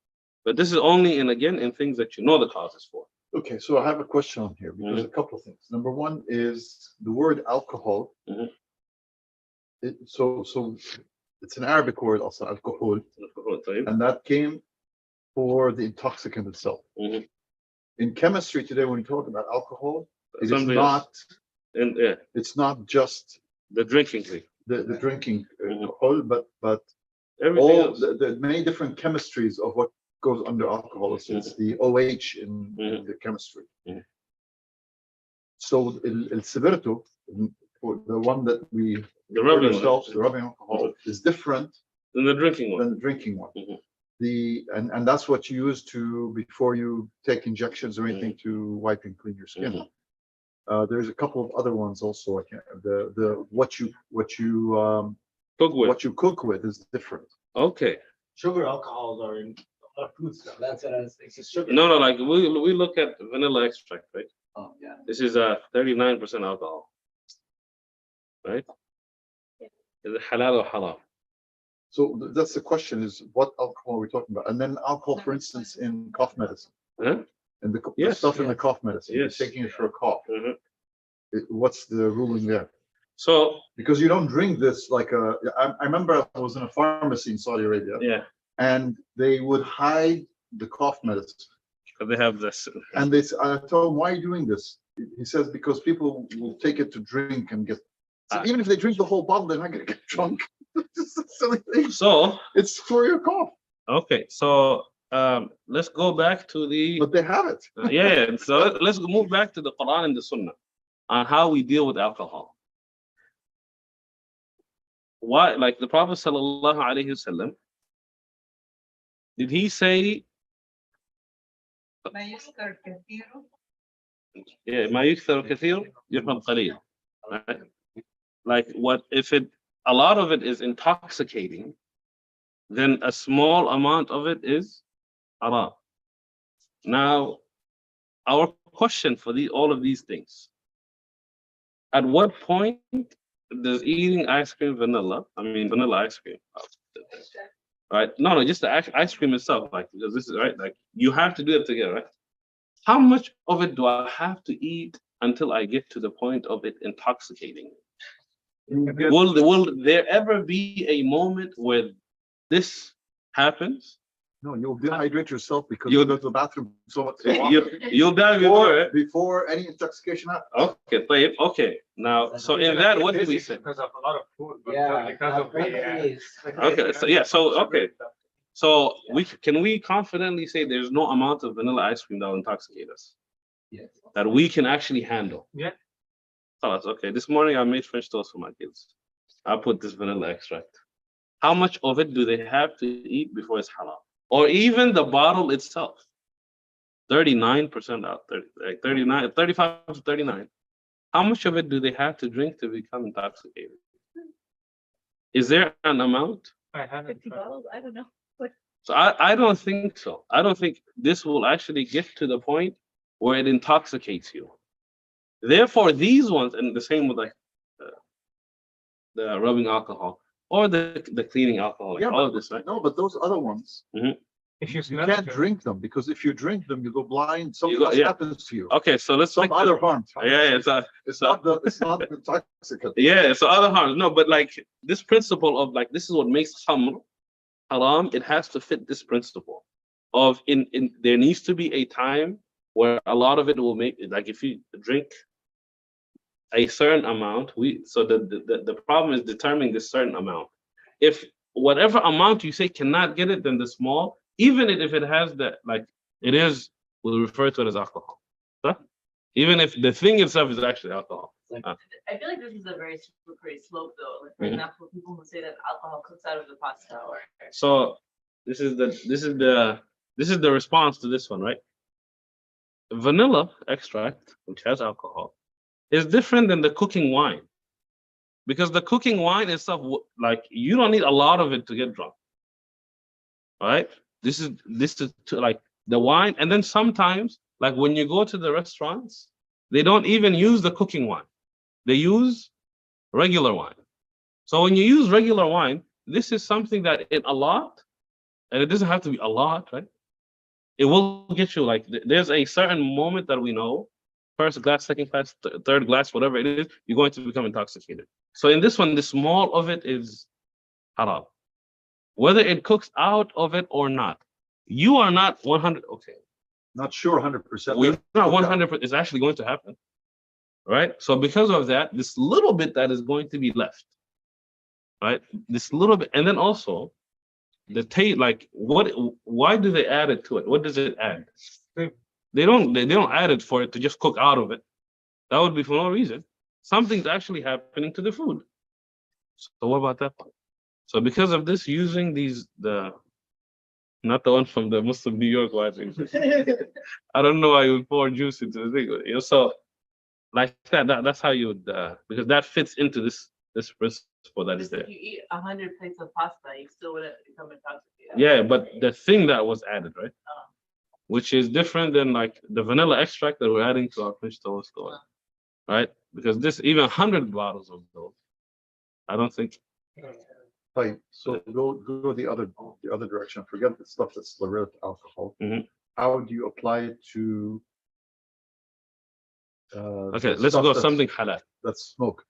But this is only in things that you know the causes for. Okay, so I have a question on here because a couple of things. Number one is the word alcohol. So it's an Arabic word also, alcohol, and that came for the intoxicant itself. In chemistry today, when we talk about alcohol, it is not. It's not just the drinking thing. The drinking alcohol, but everything all else. the many different chemistries of what goes under alcohol. It's the OH in the chemistry. So el Sibirto, the one that we the rubbing alcohol is different than the drinking one. And that's what you use before you take injections or anything to wipe and clean your skin. There's a couple of other ones also. I can't. What you cook with is different. Okay. Sugar alcohols are in food stuff. That's what I was thinking. Sugar. No, like we look at vanilla extract, right? Oh yeah. This is 39% alcohol. right? Is it halal or haram? So that's the question: is what alcohol are we talking about? And then alcohol, for instance, in cough medicine, Huh? and the Yes, stuff in the cough medicine, yes. you're taking it for a cough. Mhm. What's the ruling there? So Because you don't drink this like a. I remember I was in a pharmacy in Saudi Arabia, yeah, and they would hide the cough medicine. they have this. And they, I told him, why are you doing this? He says, because people will take it to drink and get. So even if they drink the whole bottle, they're not going to get drunk. It's just a silly thing. So It's for your cough. okay, so let's go back to the But they have it. yeah. So let's move back to the Quran and the Sunnah on how we deal with alcohol. Why, like the Prophet sallallahu alaihi wasallam, did he say, ما يذكر كثير yeah, ما يكثر كثير يفهم قليل, right? Like what if it a lot of it is intoxicating, then a small amount of it is haram. Now, our question for all of these things: at what point does eating ice cream vanilla ice cream, right? No, just the ice cream itself, like, because this is right, like you have to do it together, right? How much of it do I have to eat until I get to the point of it intoxicating? Will there ever be a moment where this happens? No, you'll dehydrate yourself because you'll go to the bathroom so much. You'll die before it. Before any intoxication happens. Okay. Now, so in that, what do we say? Because of a lot of food, but Yeah, not because of Okay, so can we confidently say there's no amount of vanilla ice cream that will intoxicate us? Yes. That we can actually handle? Yeah. Okay. This morning I made French toast for my kids. I put this vanilla extract. How much of it do they have to eat before it's halal? Or even the bottle itself? 39% out, 39, 35 to 39. How much of it do they have to drink to become intoxicated? Is there an amount? I haven't 50 bottles. I don't know. What? So I don't think so. I don't think this will actually get to the point where it intoxicates you. Therefore, these ones, and the same with like the rubbing alcohol or the cleaning alcohol, like all of this, right? No, but those other ones, If you can't drink them because if you drink them, you go blind. Something else happens to you. Okay, so let's Some other harms. Yeah, it's not the intoxicant. Yeah, so other harms. No, but like this principle of like this is what makes khamr haram. It has to fit this principle of in there needs to be a time where a lot of it will make it, like if you drink a certain amount, the problem is determining this certain amount. If whatever amount you say cannot get it, then the small, even if it has that, like it is, we'll refer to it as alcohol. Huh? Even if the thing itself is actually alcohol. I feel like this is a very slippery slope, though. Like, for example, people who say that alcohol comes out of the pasta, or So this is the response to this one, right? Vanilla extract, which has alcohol, is different than the cooking wine, because the cooking wine itself, like you don't need a lot of it to get drunk, right? This is like the wine, and then sometimes, like when you go to the restaurants, they don't even use the cooking wine; they use regular wine. So when you use regular wine, this is something that in a lot, and it doesn't have to be a lot, right? It will get you like there's a certain moment that we know, first glass, second glass, third glass, whatever it is, you're going to become intoxicated. So in this one, the small of it is haram. Whether it cooks out of it or not, you are not 100. Okay, Not sure 100%. we're not 100%. It's actually going to happen, right? So because of that, this little bit that is going to be left, right? This little bit, and then also the taste. Like what? Why do they add it to it? What does it add? They don't add it for it to just cook out of it. That would be for no reason. Something's actually happening to the food. So what about that part? So because of this, using not the one from the Muslim New York watching. I don't know why you would pour juice into the thing. So like that's how you would, because that fits into this principle that is there. if you eat 100 plates of pasta, you still wouldn't become intoxicated. Yeah, but the thing that was added, right? Which is different than like the vanilla extract that we're adding to our French toast, right? Because this, even 100 bottles of those, I don't think. Right. So go the other direction. Forget the stuff that's related to alcohol. How do you apply it to? Okay, let's go something halal. That's smoke.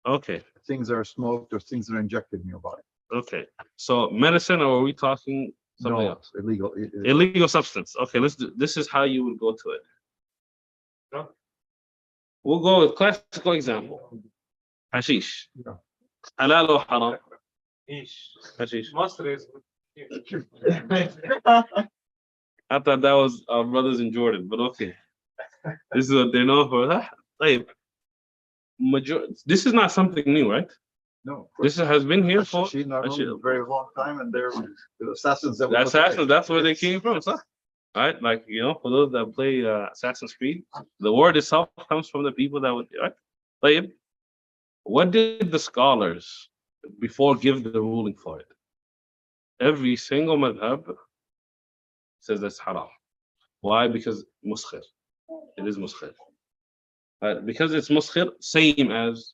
Okay. Things that are smoked or things that are injected in your body. Okay. So medicine, or are we talking something else? Illegal. Illegal substance. Okay, let's do. This is how you would go to it. No. We'll go with classical example. Hashish. Yeah. Halal or haram? Hashish. Mustard is. I thought that was our brothers in Jordan, but okay. This is what they're known for. Like, this is not something new, right? No. This has been here for a very long time, and they're the assassins. That's where they came from, sir. Right? Like, for those that play Assassin's Creed, the word itself comes from the people that would, right? Like, what did the scholars before give the ruling for it? Every single madhab says that's haram. Why? Because muskhir. It is muskhir. Because it's muskhir, same as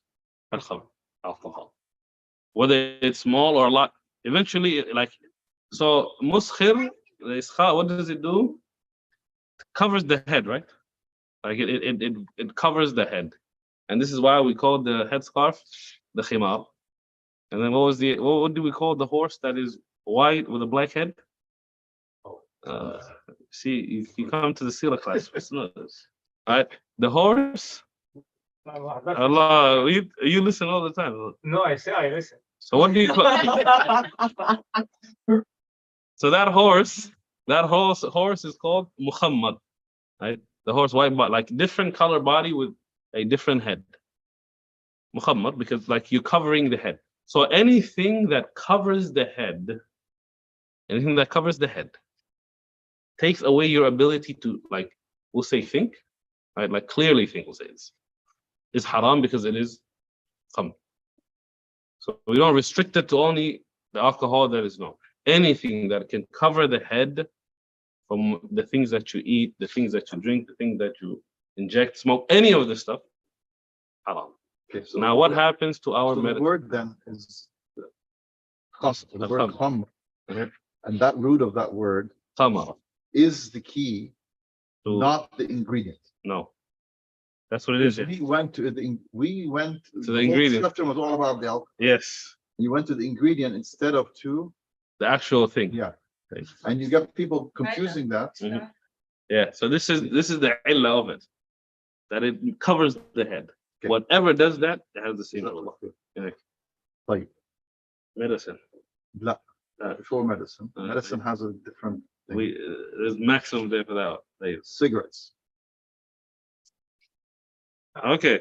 al-khamr, alcohol. Whether it's small or a lot, eventually, so muskhir, what does it do? It covers the head, right? Like it covers the head. And this is why we call the headscarf the khimar. And then what do we call the horse that is white with a black head? See, you come to the Sira class. All right, the horse. Allah, you listen all the time. No, I listen. So what do you call? So that horse is called Muhammad, right? The horse white, but like different color body with a different head. Muhammad, because like you're covering the head. So anything that covers the head takes away your ability to, like, we'll say think, right? Like clearly think, we'll say it's haram because it is khamr. So we don't restrict it to only the alcohol that is no. Anything that can cover the head from the things that you eat, the things that you drink, the things that you inject, smoke, any of this stuff, haram. Okay, so now what happens to our the word then is the word khamr, and that root of that word khamr is the key, not the ingredient. No, that's what it is. We went to the ingredient. The was all about the alcohol. Yes. You went to the ingredient instead of to the actual thing. Yeah. Okay. And you got people confusing that. Mm-hmm. Yeah. So this is the illah of it, that it covers the head. Okay. Whatever does that, it has the same rule. Yeah. Like medicine. Before medicine. Medicine has a different thing. There's maximum there for that. Cigarettes. Okay.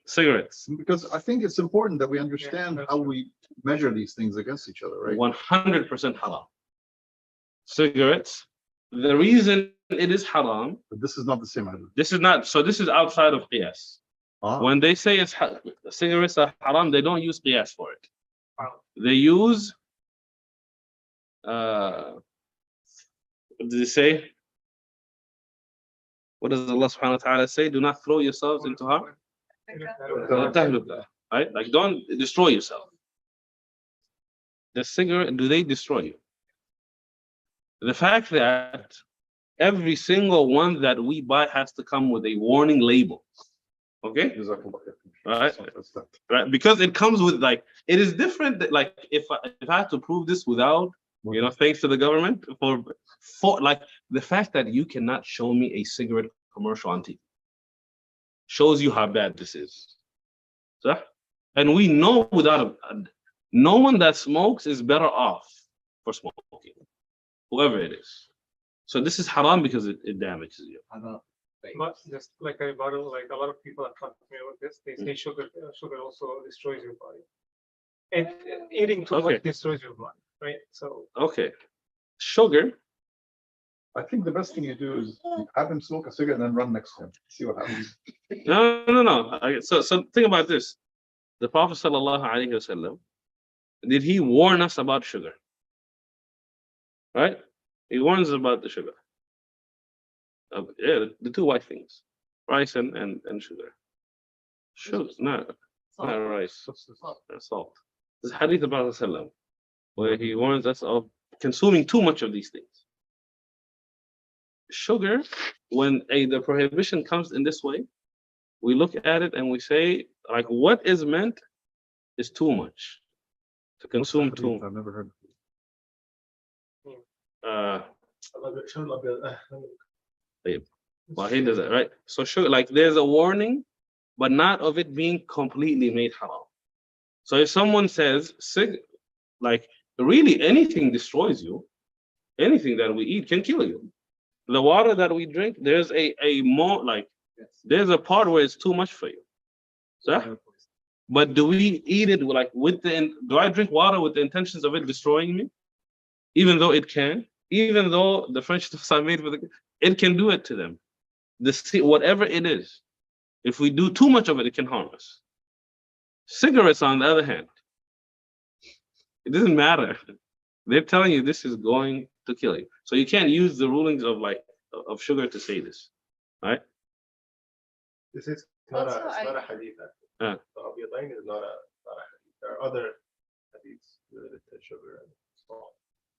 Cigarettes. Because I think it's important that we understand how we measure these things against each other, right? 100% haram. Cigarettes. The reason it is haram. But this is not the same idea. This is not. So this is outside of qiyas. When they say cigarettes are haram, they don't use qiyas for it. They use. What did they say? What does Allah subhanahu wa ta'ala say? Do not throw yourselves into harm. Right? Like, don't destroy yourself. The cigarette, do they destroy you? The fact that every single one that we buy has to come with a warning label. Okay? Right? Because it comes with, like, it is different. Like, if I had to prove this without, thanks to the government, for like the fact that you cannot show me a cigarette commercial on TV shows you how bad this is. So, and we know without no one that smokes is better off for smoking, whoever it is. So this is haram because it damages you. But just like a lot of people are talking about this, they say sugar also destroys your body. And eating too much destroys your body, right? So sugar. I think the best thing you do is have him smoke a cigarette and then run next to him. See what happens. No. So think about this. The Prophet ﷺ, did he warn us about sugar? Right? He warns us about the sugar. The two white things, rice and sugar. Sugar, not Salt. rice. Salt. There's a hadith about Rasulullah where he warns us of consuming too much of these things. Sugar, when the prohibition comes in this way, we look at it and we say, like, what is meant is too much. To consume too much. I've never heard. Well, he does it, right? So sugar, like there's a warning, but not of it being completely made haram. So if someone says, like really anything destroys you, anything that we eat can kill you. The water that we drink, there's a more like, there's a part where it's too much for you. So, but do we eat it like do I drink water with the intentions of it destroying me? Even though it can, even though the French are made with it can do it to them. Whatever it is, if we do too much of it, it can harm us. Cigarettes, on the other hand, it doesn't matter. They're telling you this is going to kill you. So you can't use the rulings of sugar to say this, right? This is not Also, it's not a hadith. The Abyadain is not a hadith. There are other hadiths related to sugar and salt.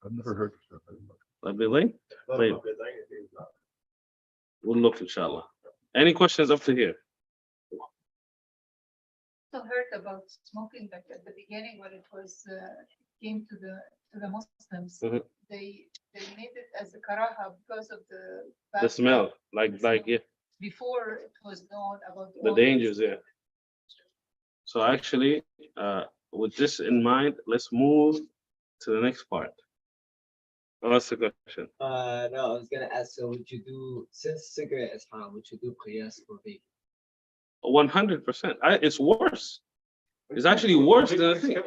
I've never heard of that. Abyadain? Not Right. Abyadain, it is not. We'll look, inshallah. Any questions up to here? Also heard about smoking, like at the beginning when it was came to the Muslims, Mhm. they made it as a karaha because of the The smell, like yeah, before it was known about the all dangers, yeah. So actually, with this in mind, let's move to the next part. What's the question? No, I was gonna ask, so would you do, since cigarette is haram, would you do qiyas for vape? 100%. It's worse. It's actually worse than I think.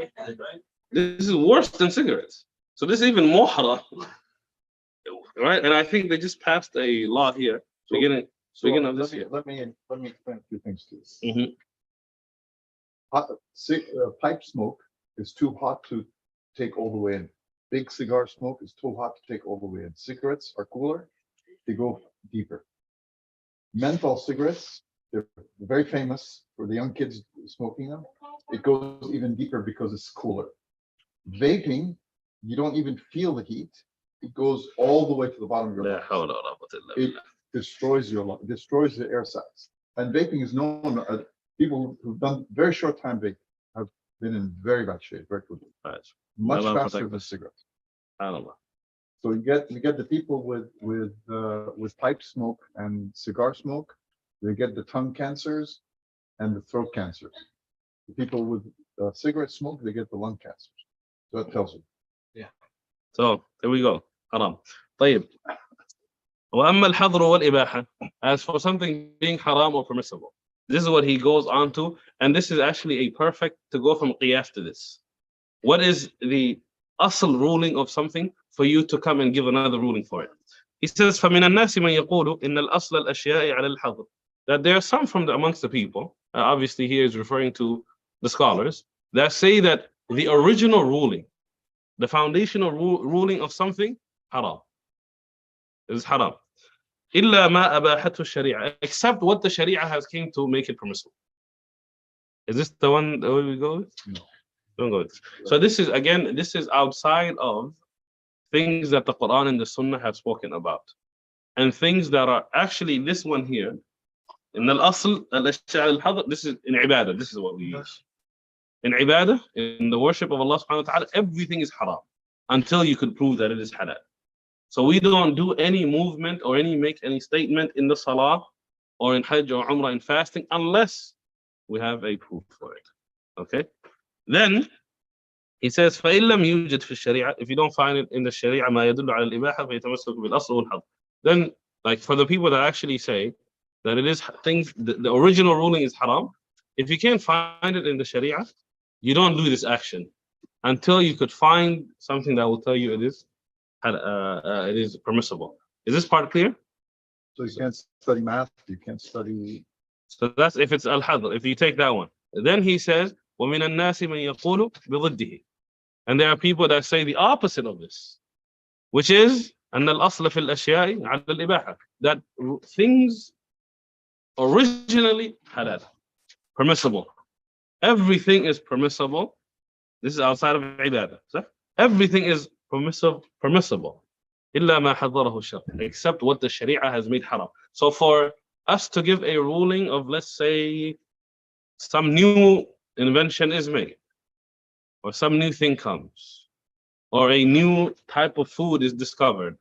This is worse than cigarettes. So this is even more haram. Right? And I think they just passed a law here, beginning of this year. Let me explain a few things to this. Mhm. Pipe smoke is too hot to take all the way in. Big cigar smoke is too hot to take all the way in. Cigarettes are cooler, they go deeper. Menthol cigarettes, they're very famous for the young kids smoking them. It goes even deeper because it's cooler. Vaping, you don't even feel the heat. It goes all the way to the bottom of your لا lungs. حول ولا قوة إلا It بالله. destroys destroys the air sacs. And vaping is known, people who've done very short time vaping have been in very bad shape, very quickly. Right. Much Allah faster protect than us. cigarettes. SubhanAllah. So you get the people with pipe smoke and cigar smoke, they get the tongue cancers and the throat cancers. The people with cigarette smoke, they get the lung cancers. So that tells you. So here we go. Haram. طيب. وأما الحظر والإباحة, as for something being haram or permissible, this is what he goes on to, and this is actually a perfect to go from qiyas to this. What is the asl ruling of something for you to come and give another ruling for it? He says, فَمِنَ النَّاسِ مَنْ يَقُولُ إِنَّ الْأَصْلَ الْأَشْيَاءِ عَلَى الْحَظْرِ. That there are some from amongst the people, obviously he is referring to the scholars, that say that the original ruling, the foundational ruling of something, haram. Is haram. إِلَّا مَا أَبَاحَتْهُ الشَّرِيعَةُ, except what the Sharia has came to make it permissible. Is this the one that we go with? No. Don't go with this. So this is, again, this is outside of things that the Quran and the Sunnah have spoken about. And things that are actually this one here, in al-asl, al-ashya' al-hadr, this is in ibadah, this is what we use. In ibadah, in the worship of Allah subhanahu wa ta'ala, everything is haram until you could prove that it is halal. So we don't do any movement or make any statement in the salah or in hajj or umrah in fasting unless we have a proof for it. Okay? Then he says, فَإِن لَمْ يُوجد فِي الشَّرِيعَةِ, if you don't find it in the Sharia ما يدل على الإباحة فيتمسك بالأصل والحظر. Then, like for the people that actually say that it is things, the original ruling is haram, if you can't find it in the Sharia, you don't do this action until you could find something that will tell you it is permissible. Is this part clear? So you can't study math, you can't study. So that's if it's al-hadr, if you take that one. Then he says, وَمِنَ النَّاسِ مَنْ يَقُولُ بِضِدِّهِ. And there are people that say the opposite of this, which is أن الأصل في الأشياء على الإباحة, that things originally halal. permissible. Everything is permissible. This is outside of ibadah. So everything is permissible. إلا ما حضره الشرع, except what the Sharia has made haram. So for us to give a ruling of, let's say, some new invention is made, or some new thing comes, or a new type of food is discovered,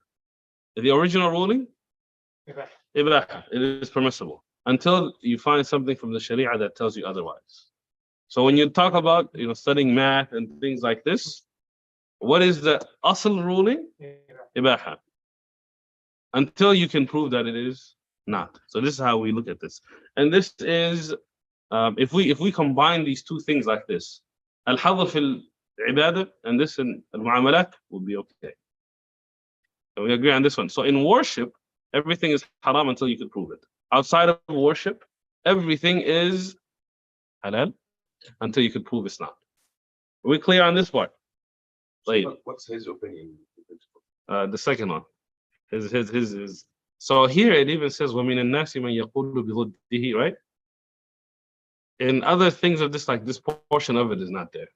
the original ruling, ibadah, it is permissible until you find something from the Sharia that tells you otherwise. So when you talk about studying math and things like this, what is the asl ruling? Ibaha. Until you can prove that it is not. So this is how we look at this. And this is if we combine these two things like this, al-hadr fil ibadah and this in al-muamalat would be okay. So we agree on this one. So in worship, everything is haram until you can prove it. Outside of worship, everything is halal until you can prove it's not. Are we clear on this part? What's his opinion? The second one. His. So here it even says وَمِنَ النَّاسِ مَنْ يَقُولُ بِضِدِّهِ, right? In other things of this, like this portion of it is not there.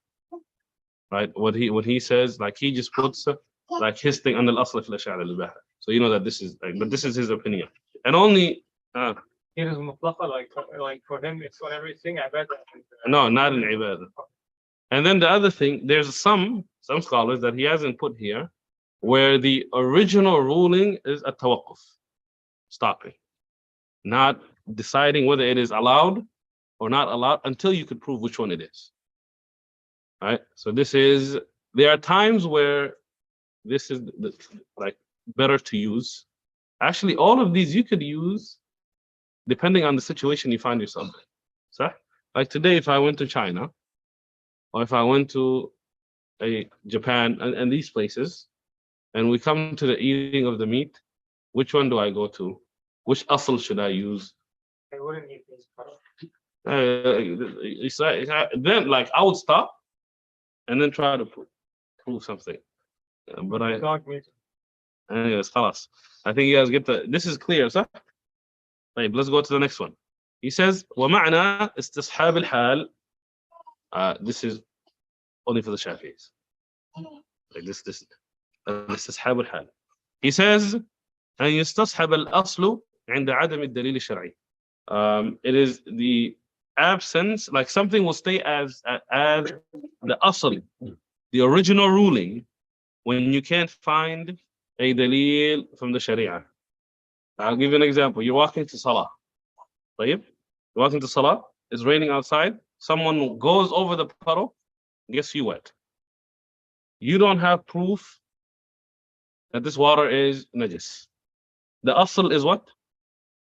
Right? What he says, like he just puts like his thing on the asl fil ash'ar al-ibaha. So you know that this is but this is his opinion. And only Here is mutlaqa, like for him it's on everything ibadah. no, not in ibadah. And then the other thing, there's some scholars that he hasn't put here, where the original ruling is a tawaqquf, stopping, not deciding whether it is allowed or not allowed until you could prove which one it is. Right? So there are times where this is like better to use. Actually, all of these you could use depending on the situation you find yourself in. So, like today, if I went to China, or if I went to Japan and these places, and we come to the eating of the meat, which one do I go to? Which asl should I use? I wouldn't eat these. Then, like, I would stop and then try to prove something. But Dog meat. anyways, خلاص. I think you guys get this is clear, sir? طيب, let's go to the next one. He says, ومعنى استصحاب الحال. This is only for the Shafi'is. Like this استصحاب الحال. He says, أن يستصحب الأصل عند عدم الدليل الشرعي. It is the absence, like something will stay as the asl, the original ruling, when you can't find a dalil from the Sharia. I'll give you an example. You're walking to Salah. You're walking to Salah, it's raining outside, someone goes over the puddle, gets you wet. You don't have proof that this water is najis. The asl is what?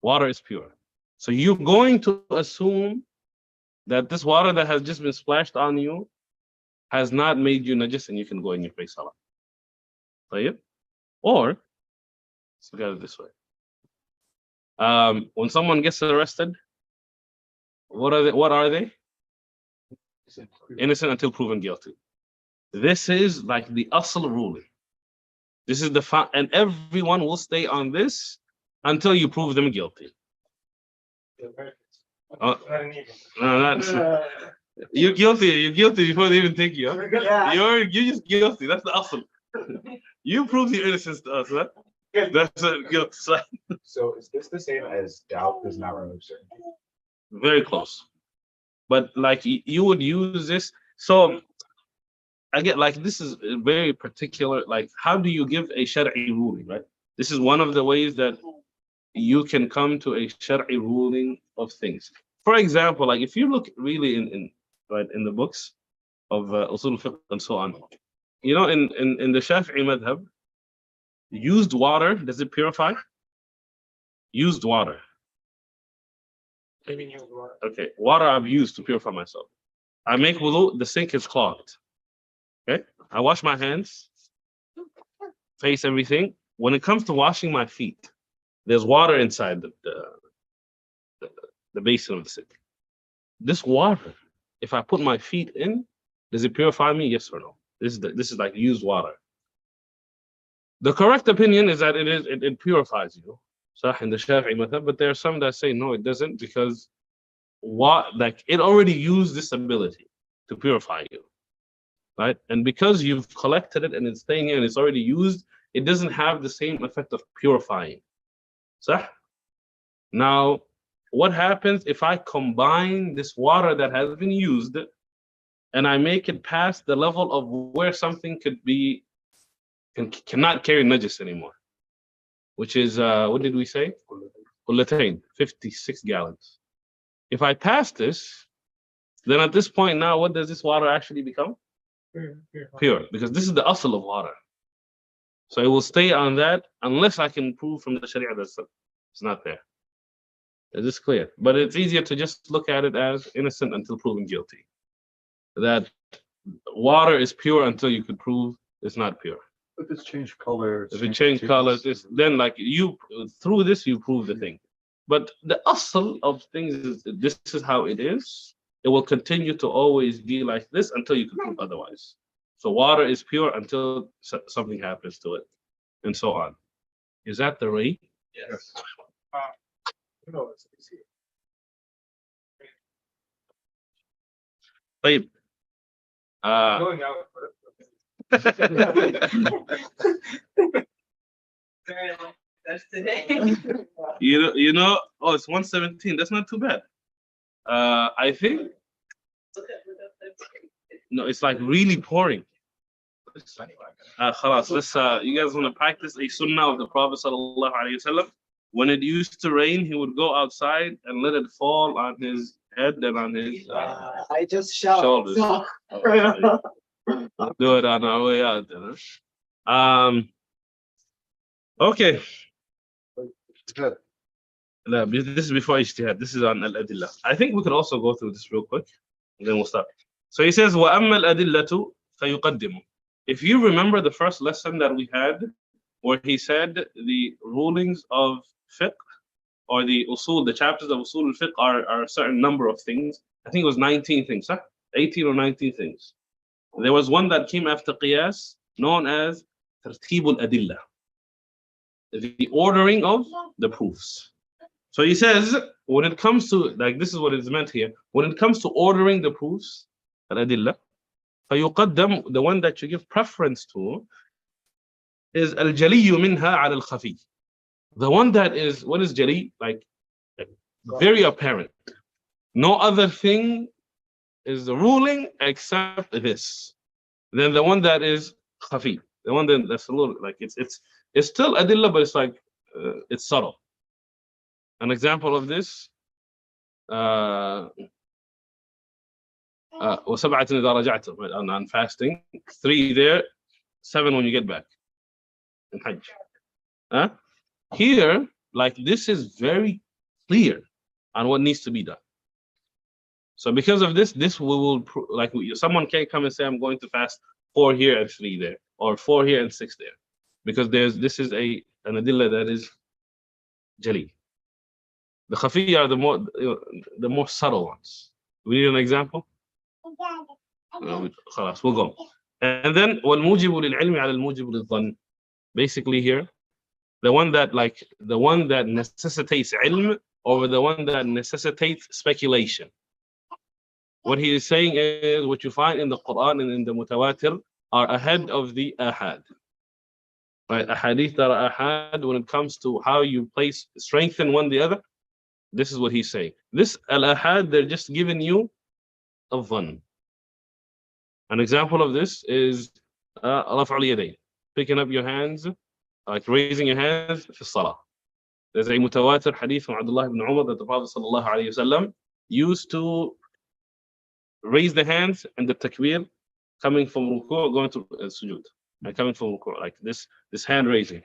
Water is pure. So you're going to assume that this water that has just been splashed on you has not made you najis and you can go in your face Salah. Or, let's look at it this way. When someone gets arrested, what are they? Innocent until proven guilty. This is like the asl ruling. This is and everyone will stay on this until you prove them guilty. No, you're guilty. You're guilty before they even take you. You're just guilty. That's the asl. You prove your innocence to us, huh? That's a guilt. So is this the same as doubt does not remove certainty? Very close. But like you would use this. So I get like this is very particular. Like, how do you give a Shar'i ruling, right? This is one of the ways that you can come to a Shar'i ruling of things. For example, like if you look really in the books of Usul Fiqh and so on, you know, in the Shafi'i madhab, used water, does it purify? Used water. Okay, water I've used to purify myself. I make wudu, the sink is clogged. Okay, I wash my hands, face, everything. When it comes to washing my feet, there's water inside the basin of the sink. This water, if I put my feet in, does it purify me? Yes or no? This is like used water. The correct opinion is that it purifies you. Sah in the Shafi'i madhab, but there are some that say no, it doesn't, because what, like, it already used this ability to purify you, right? And because you've collected it and it's staying here and it's already used, it doesn't have the same effect of purifying. So now, what happens if I combine this water that has been used and I make it past the level of where something cannot carry najis anymore, which is, what did we say? Qullatayn, 56 gallons. If I pass this, then at this point now, what does this water actually become? Pure, because this is the asl of water. So it will stay on that unless I can prove from the Sharia that it's not there. Is this clear? But it's easier to just look at it as innocent until proven guilty. That water is pure until you can prove it's not pure. If it's changed color, If it changed colors, then like you, through this, you prove the thing. But the asl of things is this is how it is. It will continue to always be like this until you can prove otherwise. So water is pure until something happens to it, and so on. Is that the rate? Yes. No, it's easy. طيب. Going out. Very long. That's today. You know, oh, it's 117. That's not too bad. I think no, it's like really pouring. خلاص, let's you guys want to practice a sunnah of the Prophet sallallahu alaihi wasallam. When it used to rain, he would go outside and let it fall on his head and on his I just shout. shoulders. Do it on our way out then. Okay. No, this is before ijtihad. This is on al-adillah. I think we could also go through this real quick, and then we'll start. So he says, وَأَمَّا الْأَدِلَّةُ فَيُقَدِّمُ. If you remember the first lesson that we had, where he said the rulings of fiqh, or the usul, the chapters of usul al-fiqh are a certain number of things. I think it was 19 things, huh? 18 or 19 things. There was one that came after qiyas, known as tartib al-adillah, the ordering of the proofs. So he says, when it comes to, like, this is what is meant here, when it comes to ordering the proofs, al-adillah, فيقدم, the one that you give preference to, is al-jaliyu minha ala al-khafi. The one that is, what is jali? Like, very apparent. No other thing is the ruling except this. Then the one that is khafi, the one that's a little, like, it's still adillah, but it's like, it's subtle. An example of this, وسبعة إذا رجعتم, on fasting, 3 there, 7 when you get back in Hajj. Here, like, this is very clear on what needs to be done. So because of this we will, like, someone can't come and say, I'm going to fast 4 here and 3 there, or 4 here and 6 there, because this is an adillah that is jali. The khafi are the more subtle ones. We need an example? خلاص, we'll go. And then والموجب للعلم على الموجب للظن. Basically here, the one that necessitates ilm over the one that necessitates speculation. What he is saying is, what you find in the Quran and in the mutawatir are ahead of the ahad. Right? Ahadith that are ahad, when it comes to how you strengthen one the other, this is what he's saying. This al-ahad, they're just giving you a dhann. An example of this is رفع اليدين, picking up your hands, like raising your hands في الصلاة. There's a mutawatir hadith from Abdullah ibn Umar that the Prophet sallallahu alaihi wasallam used to raise the hands and the takbir coming from ruku', going to sujood, and coming from ruku', like this hand raising,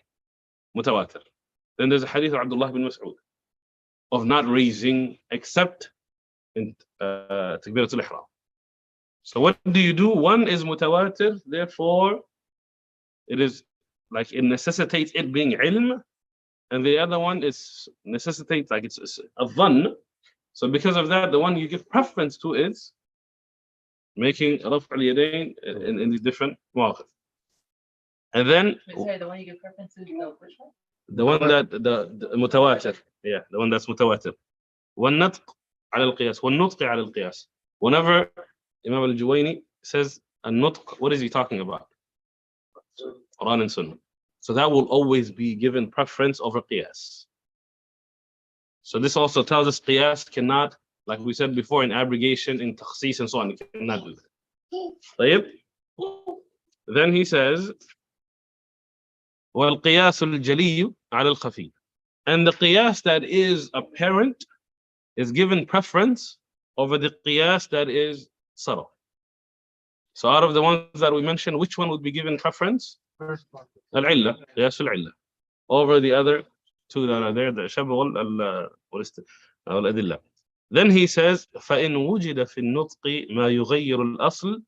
mutawatir. Then there's a hadith of Abdullah ibn Mas'ud of not raising except in takbiratul ihram. So what do you do? One is mutawatir, therefore it is like, it necessitates it being ilm, and the other one is necessitates, like, it's a dhann. So because of that, the one you give preference to is making raf' al-yadayn in these different mawaqif. And then Sorry, the one you give preference to, which one? the one that the mutawatir, yeah, the one that's mutawatir. والنطق على القياس والنطق على القياس. Whenever Imam al-Juwayni says النطق, what is he talking about? Quran and Sunnah. So that will always be given preference over qiyas. So this also tells us qiyas cannot, like we said before, in abrogation, in takhsis and so on, it cannot do that. طيب? Then he says والقياس الجلي على الخفي. And the qiyas that is apparent is given preference over the qiyas that is subtle. So out of the ones that we mentioned, which one would be given preference? Al-illa, qiyas al-illa, over the other two that are there, the shab wal-adilla. Then he says, فَإِنْ وُجِدَ فِي النُّطْقِ مَا يُغَيِّرُ الْأَصْلِ.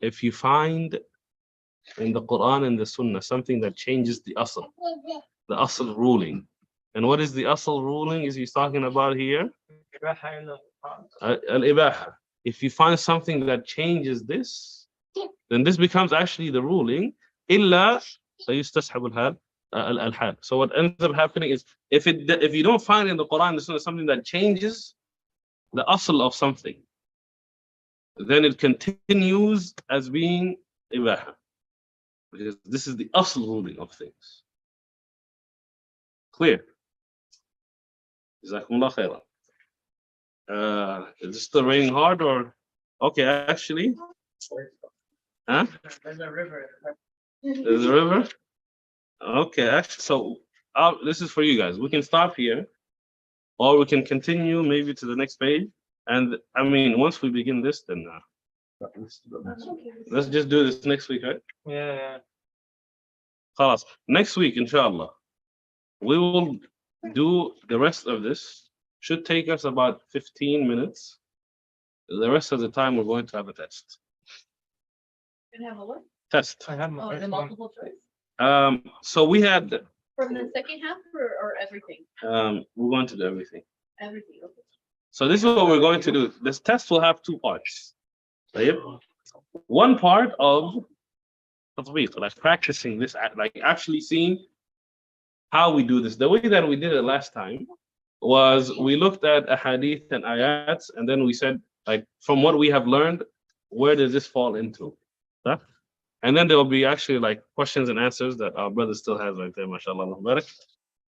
If you find in the Quran and the Sunnah something that changes the asl ruling. And what is the asl ruling? Is he's talking about here? Al-ibaha. If you find something that changes this, then this becomes actually the ruling. إلا سيستصحب الحال. So what ends up happening is, if you don't find in the Quran and the Sunnah something that changes the asl of something, then it continues as being ibaha, because this is the asl ruling of things. Clear? Jazakumullah khairan. Is it still raining hard or? Okay, actually. Huh? There's a river. There's a river? Okay, actually, so this is for you guys. We can stop here, or we can continue maybe to the next page. And I mean, once we begin this, then let's just do this next week, right? Yeah. خلاص. Next week, inshallah, we will do the rest of this. Should take us about 15 minutes. The rest of the time, we're going to have a test. Can have a what? Test. I have Oh, the multiple choice. So we had. From the second half or everything? We're going to do everything. Everything, okay. So this is what we're going to do. This test will have two parts. One part of tatbiq, like practicing this, like actually seeing how we do this. The way that we did it last time was we looked at ahadith and ayats, and then we said, like, from what we have learned, where does this fall into? Huh? And then there will be actually like questions and answers that our brother still has right there, mashallah.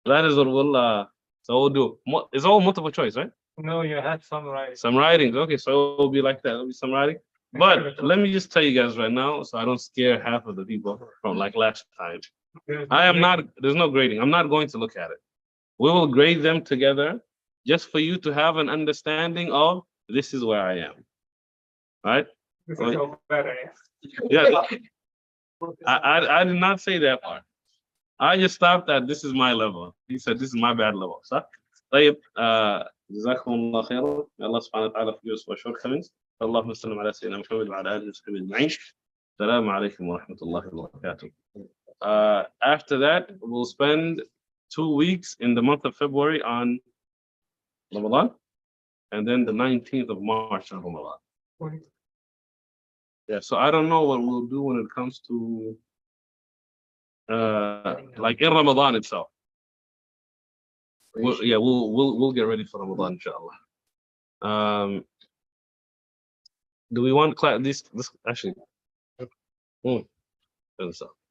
That is what we'll do. It's all multiple choice, right? No, you had some writing. Some writings. Okay, so it will be like that. It'll be some writing. But let me just tell you guys right now, so I don't scare half of the people from like last time. There's no grading. I'm not going to look at it. We will grade them together just for you to have an understanding of this is where I am. Right? This is your better. Yeah. I did not say that part. I just stopped at this is my level. He said this is my bad level. So, طيب, جزاكم الله خيرا. May Allah subhanahu wa ta'ala forgive us for shortcomings. اللهم صل على سيدنا محمد وعلى آله وصحبه أجمعين. السلام عليكم ورحمة الله وبركاته. After that, we'll spend 2 weeks in the month of February on Ramadan, and then the 19th of March on Ramadan. Yeah, so I don't know what we'll do when it comes to like in Ramadan itself. We'll get ready for Ramadan, inshallah. Do we want this actually?